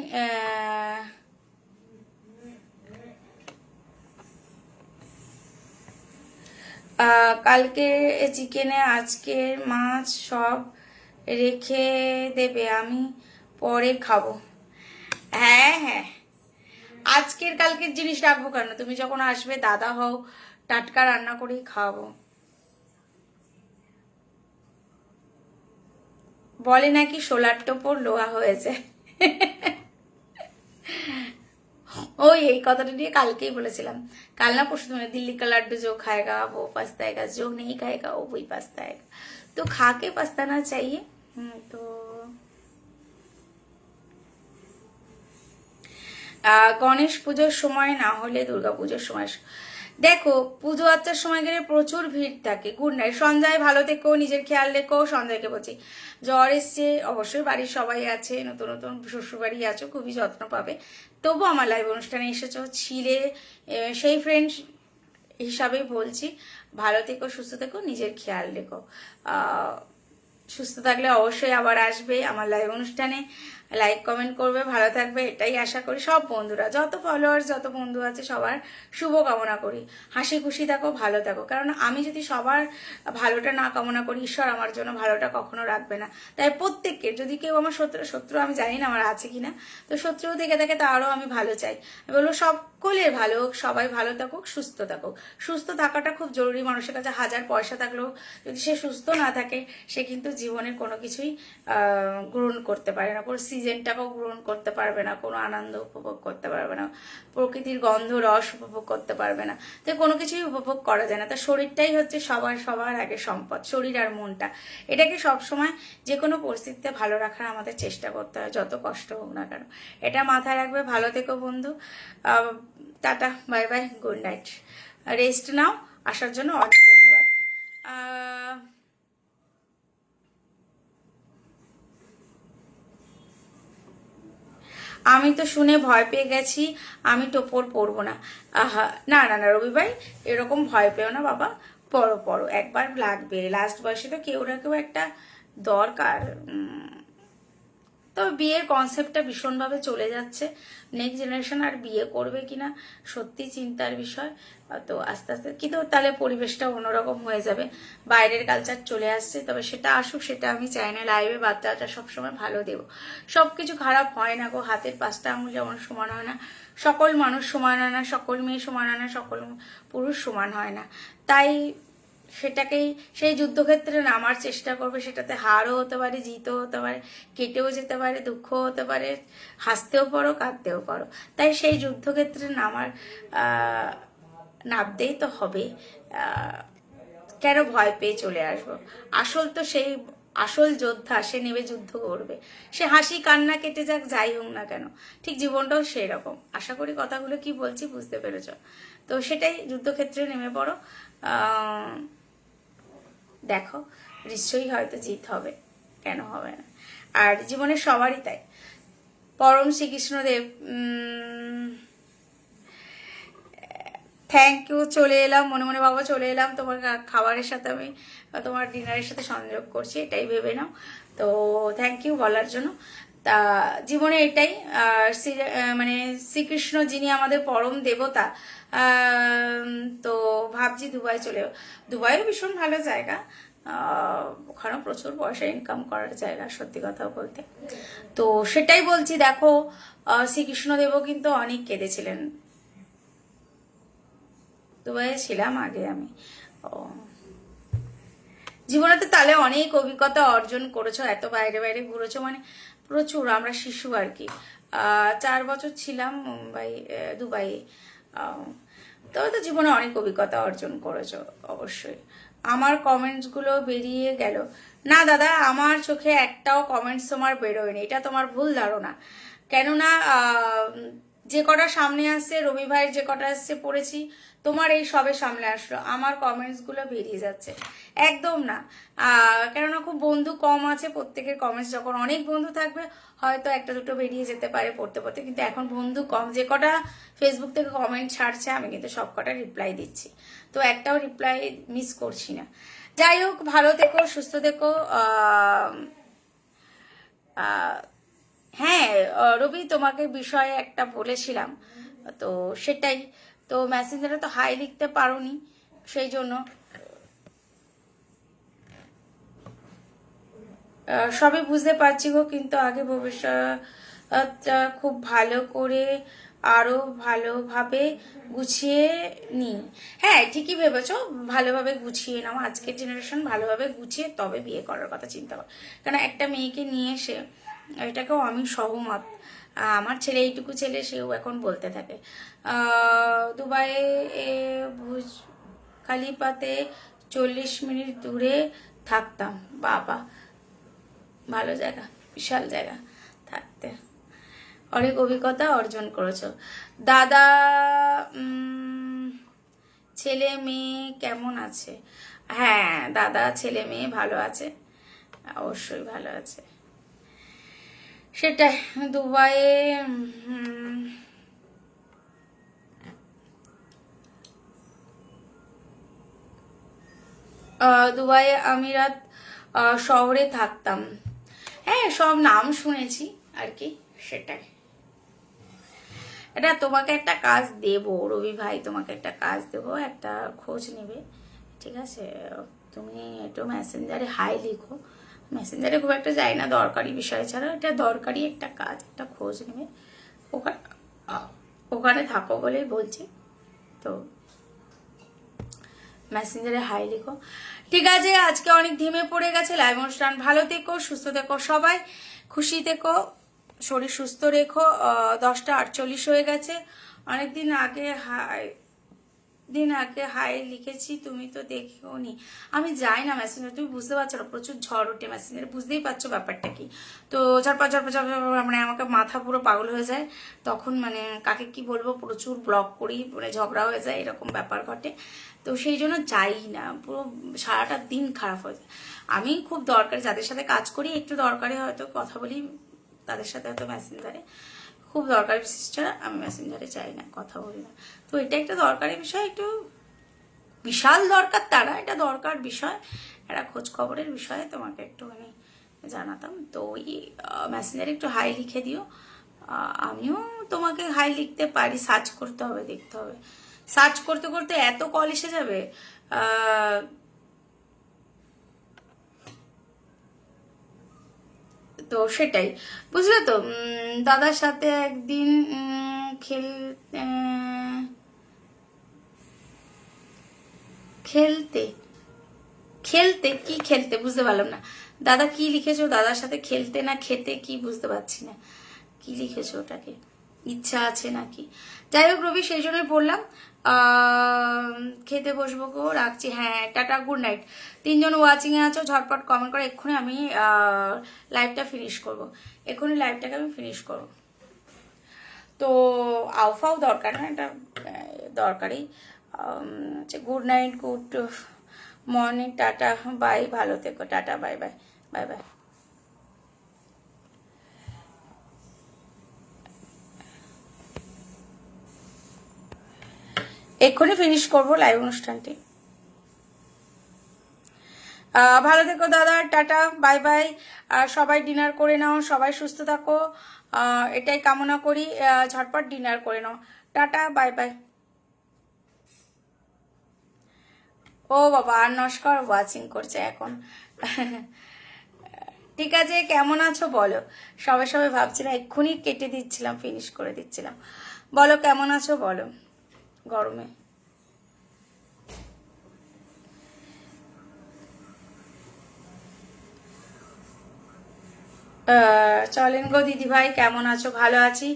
কালকে চিকেনে আজকের মাছ সব রেখে দেবে, আমি পরে খাবো। হ্যাঁ হ্যাঁ, আজকের কালকের জিনিস রাখবো কেন, তুমি যখন আসবে দাদা হও, টাটকা রান্না করেই খাওয়াবো। বলে নাকি সোলার টোপর লোহা হয়েছে। ওই এই কথাটা নিয়ে কালকেই বলেছিলাম, কাল না পরশু तुम्हें दिल्ली का लड्डू जो खाएगा वो पछताएगा, जो नहीं खाएगा वो वही पछताएगा, तो खा के पछताना चाहिए। तो গণেশ পুজোর সময় না হলে দুর্গা পুজোর সময়, দেখো পুজো আচ্চার সময় গেলে প্রচুর ভিড় থাকে। গুড নাইট সঞ্জয়, ভালো থেকো, নিজের খেয়াল রেখো। সঞ্জয়কে বলছি জ্বর এসছে, অবশ্যই বাড়ির সবাই আছে, নতুন নতুন শ্বশুর বাড়ি আছো, খুবই যত্ন পাবে। তবু আমার লাইভ অনুষ্ঠানে এসেছো ছিলে, সেই ফ্রেন্ড হিসাবেই বলছি, ভালো থেকো, সুস্থ থেকো, নিজের খেয়াল রেখো। সুস্থ থাকলে অবশ্যই আবার আসবে আমার লাইভ অনুষ্ঠানে, লাইক কমেন্ট করবে, ভালো থাকবে, এটাই আশা করি। সব বন্ধুরা, যত ফলোয়ার্স, যত বন্ধু আছে সবার শুভ কামনা করি, হাসি খুশি থাকো, ভালো থাকো। কারণ আমি যদি সবার ভালোটা না কামনা করি, ঈশ্বর আমার জন্য ভালোটা কখনো রাখবে না। তাই প্রত্যেককে, যদি কেউ আমার শত্রু আমি জানি না আমার আছে কিনা, তো শত্রুও থেকে থাকে তারও আমি ভালো চাই। আমি বলবো সকলের ভালো হোক, সবাই ভালো থাকুক, সুস্থ থাকুক। সুস্থ থাকাটা খুব জরুরি। মানুষের কাছে হাজার পয়সা থাকলেও যদি সে সুস্থ না থাকে, সে কিন্তু জীবনের কোনো কিছুই গ্রহণ করতে পারে না, কোনো সিজনটাকেও গ্রহণ করতে পারবে না, কোনো আনন্দ উপভোগ করতে পারবে না, প্রকৃতির গন্ধ রস উপভোগ করতে পারবে না, তো কোনো কিছুই উপভোগ করা যায় না। তা শরীরটাই হচ্ছে সবার আগে সম্পদ, শরীর আর মনটা, এটাকে সবসময় যে কোনো পরিস্থিতিতে ভালো রাখার আমাদের চেষ্টা করতে হয়, যত কষ্ট হোক না কেন। এটা মাথায় রাখবে। ভালো থেকো বন্ধু, tata, bye bye, good night, rest নাও। আসার জন্য অনেক ধন্যবাদ। আমি তো শুনে ভয় পেয়ে গেছি, আমি টোপর পরবো না। আহা, না না না রবি ভাই, এরকম ভয় পেও না বাবা, পড়ো পড়ো, একবার লাগবে, লাস্ট বয়সে তো কেউ না কেউ একটা দরকার। তবে বিয়ের কনসেপ্টটা ভীষণভাবে চলে যাচ্ছে, নেক্সট জেনারেশন আর বিয়ে করবে কিনা সত্যি চিন্তার বিষয়। তো আস্তে আস্তে কিন্তু তাহলে পরিবেশটা অন্যরকম হয়ে যাবে, বাইরের কালচার চলে আসছে। তবে সেটা আসুক, সেটা আমি চাই না। লাইভে বার্তাটা সবসময় ভালো দেব, সব কিছু খারাপ হয় না গো, হাতের 5টা আঙুল যেমন সমান হয় না, সকল মানুষ সমান হয় না, সকল মেয়ে সমান হয় না, সকল পুরুষ সমান হয় না। তাই সেটাকেই, সেই যুদ্ধক্ষেত্রে নামার চেষ্টা করবে। সেটাতে হারও হতে পারে, জিতও হতে পারে, কেটেও যেতে পারে, দুঃখ হতে পারে, হাসতেও পারো, কাঁদতেও পারো। তাই সেই যুদ্ধক্ষেত্রে নামতেই তো হবে। কেন ভয় পেয়ে চলে আসবো? আসল তো সেই আসল যোদ্ধা, সে নেবে যুদ্ধ করবে। সে হাসি কান্না কেটে যাক, যাই হোক না কেন, ঠিক জীবনটাও সেই রকম। আশা করি কথাগুলো কি বলছি বুঝতে পেরেছ। তো সেটাই, যুদ্ধক্ষেত্রে নেমে পড়ো, দেখো নিশ্চয়ই হয়তো জিত হবে, কেন হবে না। আর জীবনে সবারই তাই। পরম শ্রীকৃষ্ণদেব, থ্যাংক ইউ। চলে এলাম মনে মনে বাবা, চলে এলাম তোমার খাবারের সাথে, আমি তোমার ডিনারের সাথে সংযোগ করছি, এটাই ভেবে নাও। তো থ্যাংক ইউ বলার জন্য। তা জীবনে এটাই, মানে শ্রীকৃষ্ণ যিনি আমাদের পরম দেবতা, তো ভাবছি দুবাই চলে, দুবাইও ভীষণ ভালো জায়গা, ওখানেও প্রচুর পয়সা ইনকাম করার জায়গা, সত্যি কথা বলতে। তো সেটাই বলছি, দেখো শ্রীকৃষ্ণদেবও কিন্তু অনেক কেঁদেছিলেন। দুবাইয়ে ছিলাম আগে আমি। ও জীবনে তো তাহলে অনেক অভিজ্ঞতা অর্জন করেছো, এত বাইরে বাইরে ঘুরেছো, মানে প্রচুর। আমরা শিশু আর কি, 4 বছর ছিলাম দুবাইয়ে। তবে তো জীবনে অনেক অভিজ্ঞতা অর্জন করেছো অবশ্যই। আমার কমেন্টসগুলো বেরিয়ে গেল। না দাদা, আমার চোখে একটাও কমেন্টস তোমার বেরোয়নি, এটা তোমার ভুল ধারণা। কেননা যে কটা সামনে আসছে, রবি ভাইয়ের যে কটা আসছে পড়েছি, তোমার এই সবে সামনে আসলো, আমার কমেন্টসগুলো বেরিয়ে যাচ্ছে। একদম না। কেননা খুব বন্ধু কম আছে, প্রত্যেকের কমেন্টস যখন অনেক বন্ধু থাকবে হয়তো একটা দুটো বেরিয়ে যেতে পারে পড়তে পড়তে, কিন্তু এখন বন্ধু কম, যে কটা ফেসবুক থেকে কমেন্ট ছাড়ছে আমি কিন্তু সব কটা রিপ্লাই দিচ্ছি, তো একটাও রিপ্লাই মিস করছি না। যাই হোক, ভালো থেকো, সুস্থ থেকো। হ্যাঁ রবি, তোমাকে বিষয়ে একটা বলেছিলাম, তো সেটাই। তো মেসেঞ্জারে তো হাই লিখতে পারোনি, সেই জন্য সবই বুঝতে পারছি গো, কিন্তু আগে ভবিষ্যৎটা খুব ভালো করে আরো ভালোভাবে গুছিয়ে নি। হ্যাঁ ঠিকই ভেবেছো, ভালোভাবে গুছিয়ে নাও, আজকের জেনারেশন ভালোভাবে গুছিয়ে তবে বিয়ে করার কথা চিন্তা করো। কারণ একটা মেয়েকে নিয়ে এসে, এটাকেও আমি সহমত, আমার ছেলে, এইটুকু ছেলে, সেও এখন বলতে থাকে দুবাইয়ে ভুজ খালিফাতে 40 মিনিট দূরে থাকতাম। বাবা, ভালো জায়গা, বিশাল জায়গা থাকতে, অনেক অভিজ্ঞতা অর্জন করেছো। দাদা ছেলে মেয়ে কেমন আছে? হ্যাঁ দাদা ছেলে মেয়ে ভালো আছে, অবশ্যই ভালো আছে। সেটাই, দুবাইয়ে দুবাইয়ে আমিরাত শহরে থাকতাম। হ্যাঁ সব নাম শুনেছি আর কি, সেটাই। এটা তোমাকে একটা কাজ দেব রবি ভাই, তোমাকে একটা কাজ দেব, একটা খোঁজ নেবে, ঠিক আছে? তুমি একটু মেসেঞ্জারে হাই লিখো, মেসেঞ্জারে খুব একটা যাই না দরকারি বিষয় ছাড়া, এটা দরকারি একটা কাজ, একটা খোঁজ নেবে, ওখানে ওখানে থাকো বলেই বলছি, তো মেসেঞ্জারে হাই লিখো, ঠিক আছে? আজকে অনেক ধিমে পড়ে গেছে লাইভ অনুষ্ঠান, ভালো থেকো, সুস্থ থেকো সবাই, খুশি থেকো, শরীর সুস্থ রেখো। 10টা 48 হয়ে গেছে, অনেকদিন আগে হাই লিখেছি, তুমি তো দেখিও নি। আমি যাই না মেসেঞ্জার, তুমি বুঝতে পারছো না, প্রচুর ঝড় ওঠে মেসেঞ্জারে, বুঝতেই পারছো ব্যাপারটা কি। তো ঝড়পা ঝড়পা ঝড়পা, মানে আমাকে মাথা পুরো পাগল হয়ে যায়, তখন মানে কাকে কি বলবো, প্রচুর ব্লক করি, মানে ঝগড়া হয়ে যায়, এরকম ব্যাপার ঘটে, তো সেই জন্য যাই না, পুরো সারাটা দিন খারাপ হয়ে যায়। আমি খুব দরকারি, যাদের সাথে কাজ করি একটু দরকারি হয়তো কথা বলি, তাদের সাথে হয়তো মেসেঞ্জারে, খুব দরকারি বিশেষটা আমি মেসেঞ্জারে চাই না, কথা বলি না। তো এটা একটা দরকারি বিষয়, একটু বিশাল দরকার তারা, এটা দরকার বিষয়, একটা খোঁজ খবরের বিষয়ে তোমাকে একটুখানি জানাতাম। তো ওই মেসেঞ্জারে একটু হাই লিখে দিও, আমিও তোমাকে হাই লিখতে পারি, সার্চ করতে হবে, দেখতে হবে, সার্চ করতে করতে এত কল এসে যাবে। তো সেটাই, বুঝলে তো। দাদার সাথে একদিন খেলতে খেলতে কি খেলতে বুঝতে পারলাম না দাদা, কি লিখেছো? দাদার সাথে খেলতে না খেতে, কি বুঝতে পারছি না, কি লিখেছো ওটাকে, ইচ্ছা আছে নাকি? যাই হোক রবি, সেই জন্যই বললাম খেতে বসবো গো, রাখছি। হ্যাঁ টাটা, গুড নাইট। 3জন ওয়াচিংয়ে আছো, ঝটপট কমেন্ট করো, এক্ষুনি আমি লাইভটা ফিনিশ করব, এক্ষুনি লাইভটাকে আমি ফিনিশ করবো। তো আউফাও দরকার না, এটা দরকারি। Good night, good morning, tata bye, ভালো থেকো, tata bye by, bye bye. এক্ষুনি ফিনিশ করবো লাইভ অনুষ্ঠানটি। ভালো থেকো দাদা, টাটা বাই বাই। সবাই ডিনার করে নাও, সবাই সুস্থ থাকো, এটাই কামনা করি, ঝটপট ডিনার করে নাও, টাটা বাই বাই। ও বাবা, আর নস্কর ওয়াচিং করছে এখন। ঠিক আছে, কেমন আছো বলো, সবাই সবাই ভাবছিলাম, এক্ষুনি কেটে দিচ্ছিলাম, ফিনিশ করে দিচ্ছিলাম, বলো কেমন আছো বলো, গরমে। চলেন গো দিদি ভাই, কেমন আছো? ভালো আছি,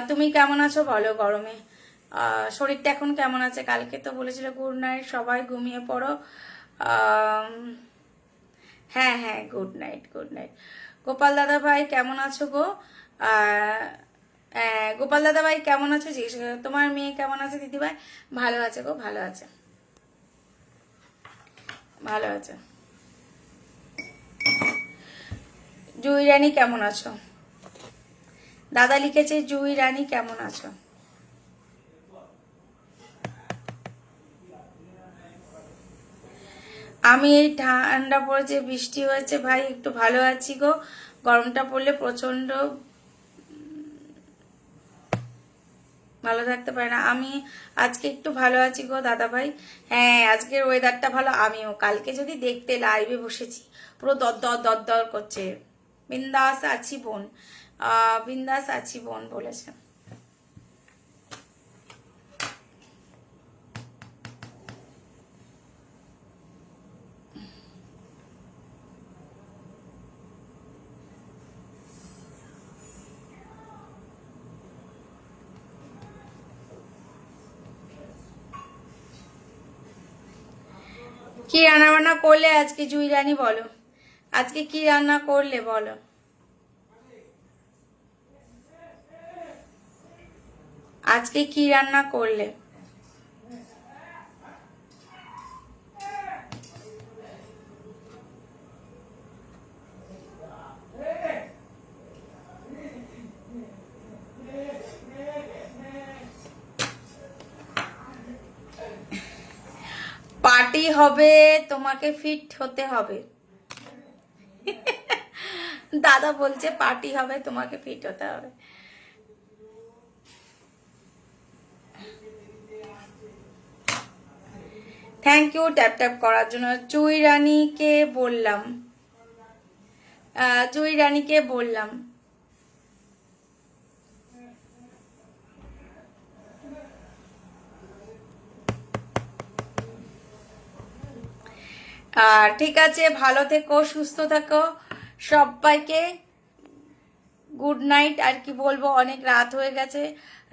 তুমি কেমন আছো বলো গরমে? শরীরটা এখন কেমন আছে? কালকে তো বলেছিল গুড নাইট, সবাই ঘুমিয়ে পড়ো, হ্যাঁ হ্যাঁ, good night good night. Gopal দাদা ভাই কেমন আছো গো? গোপাল দাদা ভাই কেমন আছো? তোমার মেয়ে কেমন আছে দিদিভাই? ভালো আছে গো, ভালো আছে, ভালো আছে। জুই রানী কেমন আছো? দাদা লিখেছে জুই রানী কেমন আছো? আমি এই ঠান্ডা পড়েছে, বৃষ্টি হয়েছে ভাই, একটু ভালো আছি গো। গরমটা পড়লে প্রচন্ড ভালো থাকতে পারে না। আমি আজকে একটু ভালো আছি গো দাদা ভাই। হ্যাঁ, আজকের ওয়েদারটা ভালো। আমিও কালকে যদি দেখতে লাইভে বসেছি, পুরো দর করছে। বিন্দাস আছি বোন, বিন্দাস আছি বোন বলেছে। কি রান্না বান্না করলে আজকে জুই রানী বলো? আজকে কি রান্না করলে বলো? আজকে কি রান্না করলে? পার্টি হবে, তোমাকে ফিট হতে হবে। দাদা বলছে পার্টি হবে, তোমাকে ফিট হতে হবে। থ্যাংক ইউ ট্যাপ ট্যাপ করার জন্য। জুই রানীকে বললাম, জুই রানীকে বললাম। ঠিক আছে, ভালো থেকো, সুস্থ থেকো সবাইকে। Good night. আর কি বলবো, অনেক রাত হয়ে গেছে,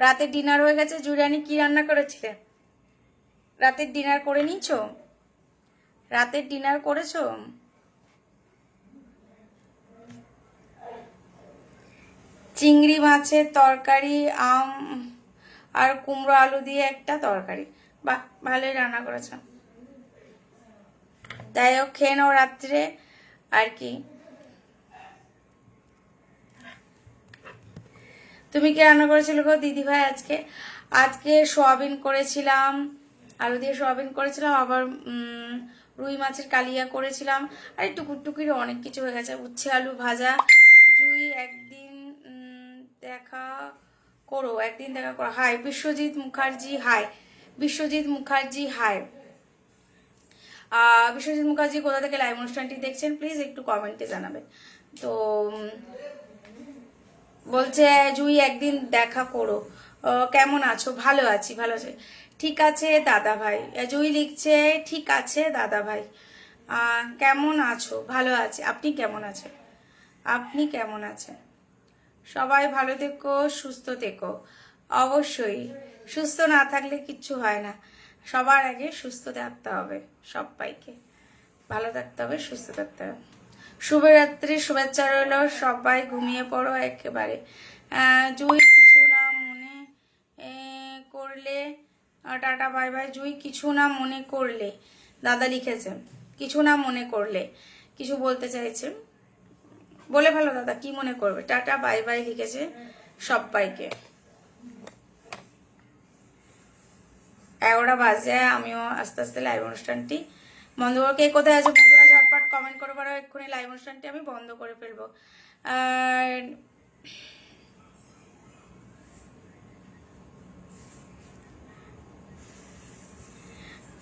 রাতে ডিনার হয়ে গেছে। জুই রানী কি রান্না করেছিলে? রাতের ডিনার করে নিয়েছো? রাতের ডিনার করেছো? চিংড়ি মাছের তরকারি, আম আর কুমড়ো আলু দিয়ে একটা তরকারি। বাহ, ভালোই রান্না করেছো। যাই হোক, খেয়ে নাও রাত্রে। আর কি, তুমি কি রান্না করেছিল গো দিদি ভাই আজকে? আজকে সোয়াবিন করেছিলাম, আলু দিয়ে সোয়াবিন করেছিলাম, আবার রুই মাছের কালিয়া করেছিলাম। আর একটু টুকুর অনেক কিছু হয়ে গেছে। উচ্ছে আলু ভাজা। জুই একদিন দেখা করো, একদিন দেখা করো। Hi Biswajit Mukherjee, hi Biswajit Mukherjee, hi. Biswajit Mukherjee কোথা থেকে লাইভ অনুষ্ঠানটি দেখছেন প্লিজ একটু কমেন্টে জানাবেন। তো বলছে জুই একদিন দেখা করো। কেমন আছো? ভালো আছি, ভালো আছি। ঠিক আছে দাদা ভাই। জুই লিখছে ঠিক আছে দাদা ভাই। কেমন আছো? ভালো আছে। আপনি কেমন আছেন? আপনি কেমন আছেন? সবাই ভালো থেকো, সুস্থ থেকো। অবশ্যই, সুস্থ না থাকলে কিচ্ছু হয় না। সবার আগে সুস্থ থাকতে হবে, সবাইকে ভালো থাকতে হবে, সুস্থ থাকতে হবে। শুভরাত্রি, শুভেচ্ছা রইল। সবাই ঘুমিয়ে পড়ো একেবারে। জুই কিছু না মনে করলে, টাটা বাই বাই। জুই কিছু না মনে করলে, দাদা লিখেছে কিছু না মনে করলে, কিছু বলতে চাইছে, বলে ভালো দাদা, কি মনে করবে? টাটা বাই বাই লিখেছে সবাইকে। 11টা বাজে, আমিও আস্তে আস্তে লাইভ অনুষ্ঠানটি বন্ধ করবো। কে কোথায় আছে বন্ধুরা ঝটপট কমেন্ট করে পারো, এক্ষুনি লাইভ অনুষ্ঠানটি আমি বন্ধ করে ফেলবো। আর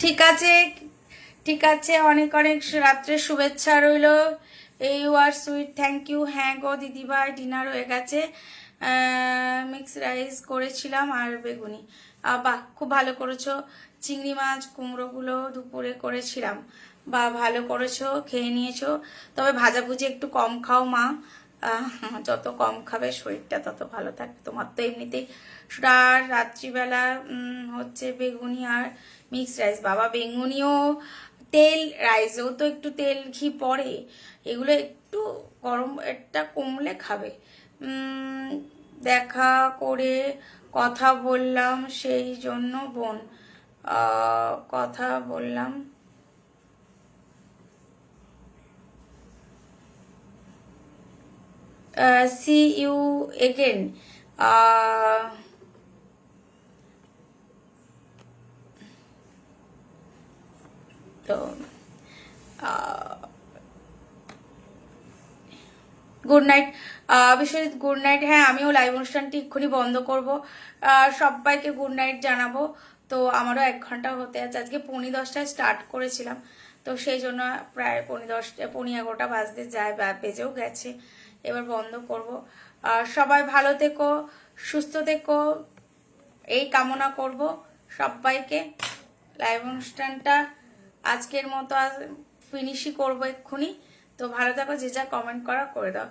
ঠিক আছে, ঠিক আছে, অনেক অনেক রাত্রে শুভেচ্ছা রইল। You are sweet, thank you. হ্যাঁ গো দিদিভাই, ডিনার হয়ে গেছে। মিক্স রাইস করেছিলাম আর বেগুনি। বাহ, খুব ভালো করেছো। চিংড়ি মাছ কুমড়োগুলো দুপুরে করেছিলাম। বা ভালো করেছো, খেয়ে নিয়েছো। তবে ভাজাভুজি একটু কম খাও মা, যত কম খাবে শরীরটা তত ভালো থাকবে। তোমার তো এমনিতেই। আর রাত্রিবেলা হচ্ছে বেগুনি আর মিক্সড রাইস। বাবা, বেগুনিও তেল রাইসেও তো একটু তেল ঘি পড়ে, এগুলো একটু গরম একটা কমলে খাবে। দেখা করে কথা বললাম সেই জন্য বোন, কথা বললাম। See you again. তো good night Biswajit, good night. হ্যাঁ, আমিও লাইভ অনুষ্ঠানটি এক্ষুনি বন্ধ করব, সবাইকে গুড নাইট জানাবো। তো আমারও 1 ঘন্টা হতে আছে, আজকে 10:45 স্টার্ট করেছিলাম, তো সেই জন্য প্রায় 10:11 বাজতে যায়, বেজেও গেছে, এবার বন্ধ করব। সবাই ভালো থেকো, সুস্থ থেকো, এই কামনা করব সবাইকে। লাইভ অনুষ্ঠানটা আজকের মতো ফিনিশই করবো এক্ষুনি। তো ভালো থাকো, যে যা কমেন্ট করা করে দাও।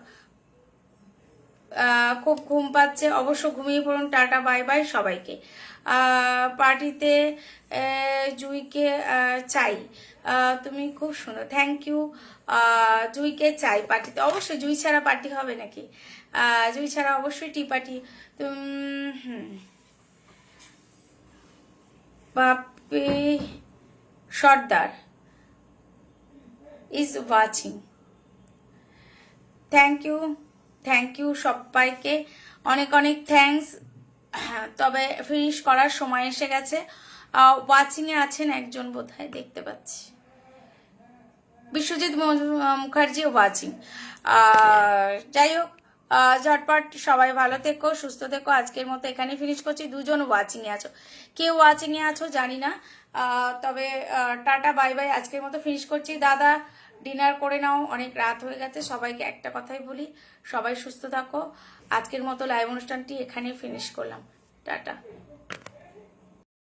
খুব ঘুম পাচ্ছে, অবশ্য ঘুমিয়ে পড়ুন। টাটা, বাই বাই সবাইকে। পার্টিতে জুইকে চাই, তুমি খুব সুন্দর, থ্যাংক ইউ। জুইকে চাই পার্টিতে, অবশ্যই। জুই ছাড়া পার্টি হবে নাকি? জুই ছাড়া অবশ্যই tea party. Bapi Sardar is watching, thank you সবাইকে, অনেক অনেক থ্যাঙ্কস। তবে ফিনিশ করার সময় এসে গেছে। ওয়াচিংয়ে আছেন একজন বোধহয়, দেখতে পাচ্ছি, বিশ্বজিৎ মুখার্জি ওয়াচিং। যাই হোক, ঝটপট সবাই ভালো থেকো, সুস্থ থেকো। আজকের মতো এখানে ফিনিশ করছি। 2জন ওয়াচিংয়ে আছো, কেউ ওয়াচিংয়ে আছো জানি না, তবে টাটা, বাই বাই, আজকের মতো ফিনিশ করছি। দাদা ডিনার করে নাও, অনেক রাত হয়ে গেছে। সবাইকে একটা কথাই বলি, সবাই সুস্থ থাকো। আজকের মতো লাইভ অনুষ্ঠানটি এখানে ফিনিশ করলাম, টাটা।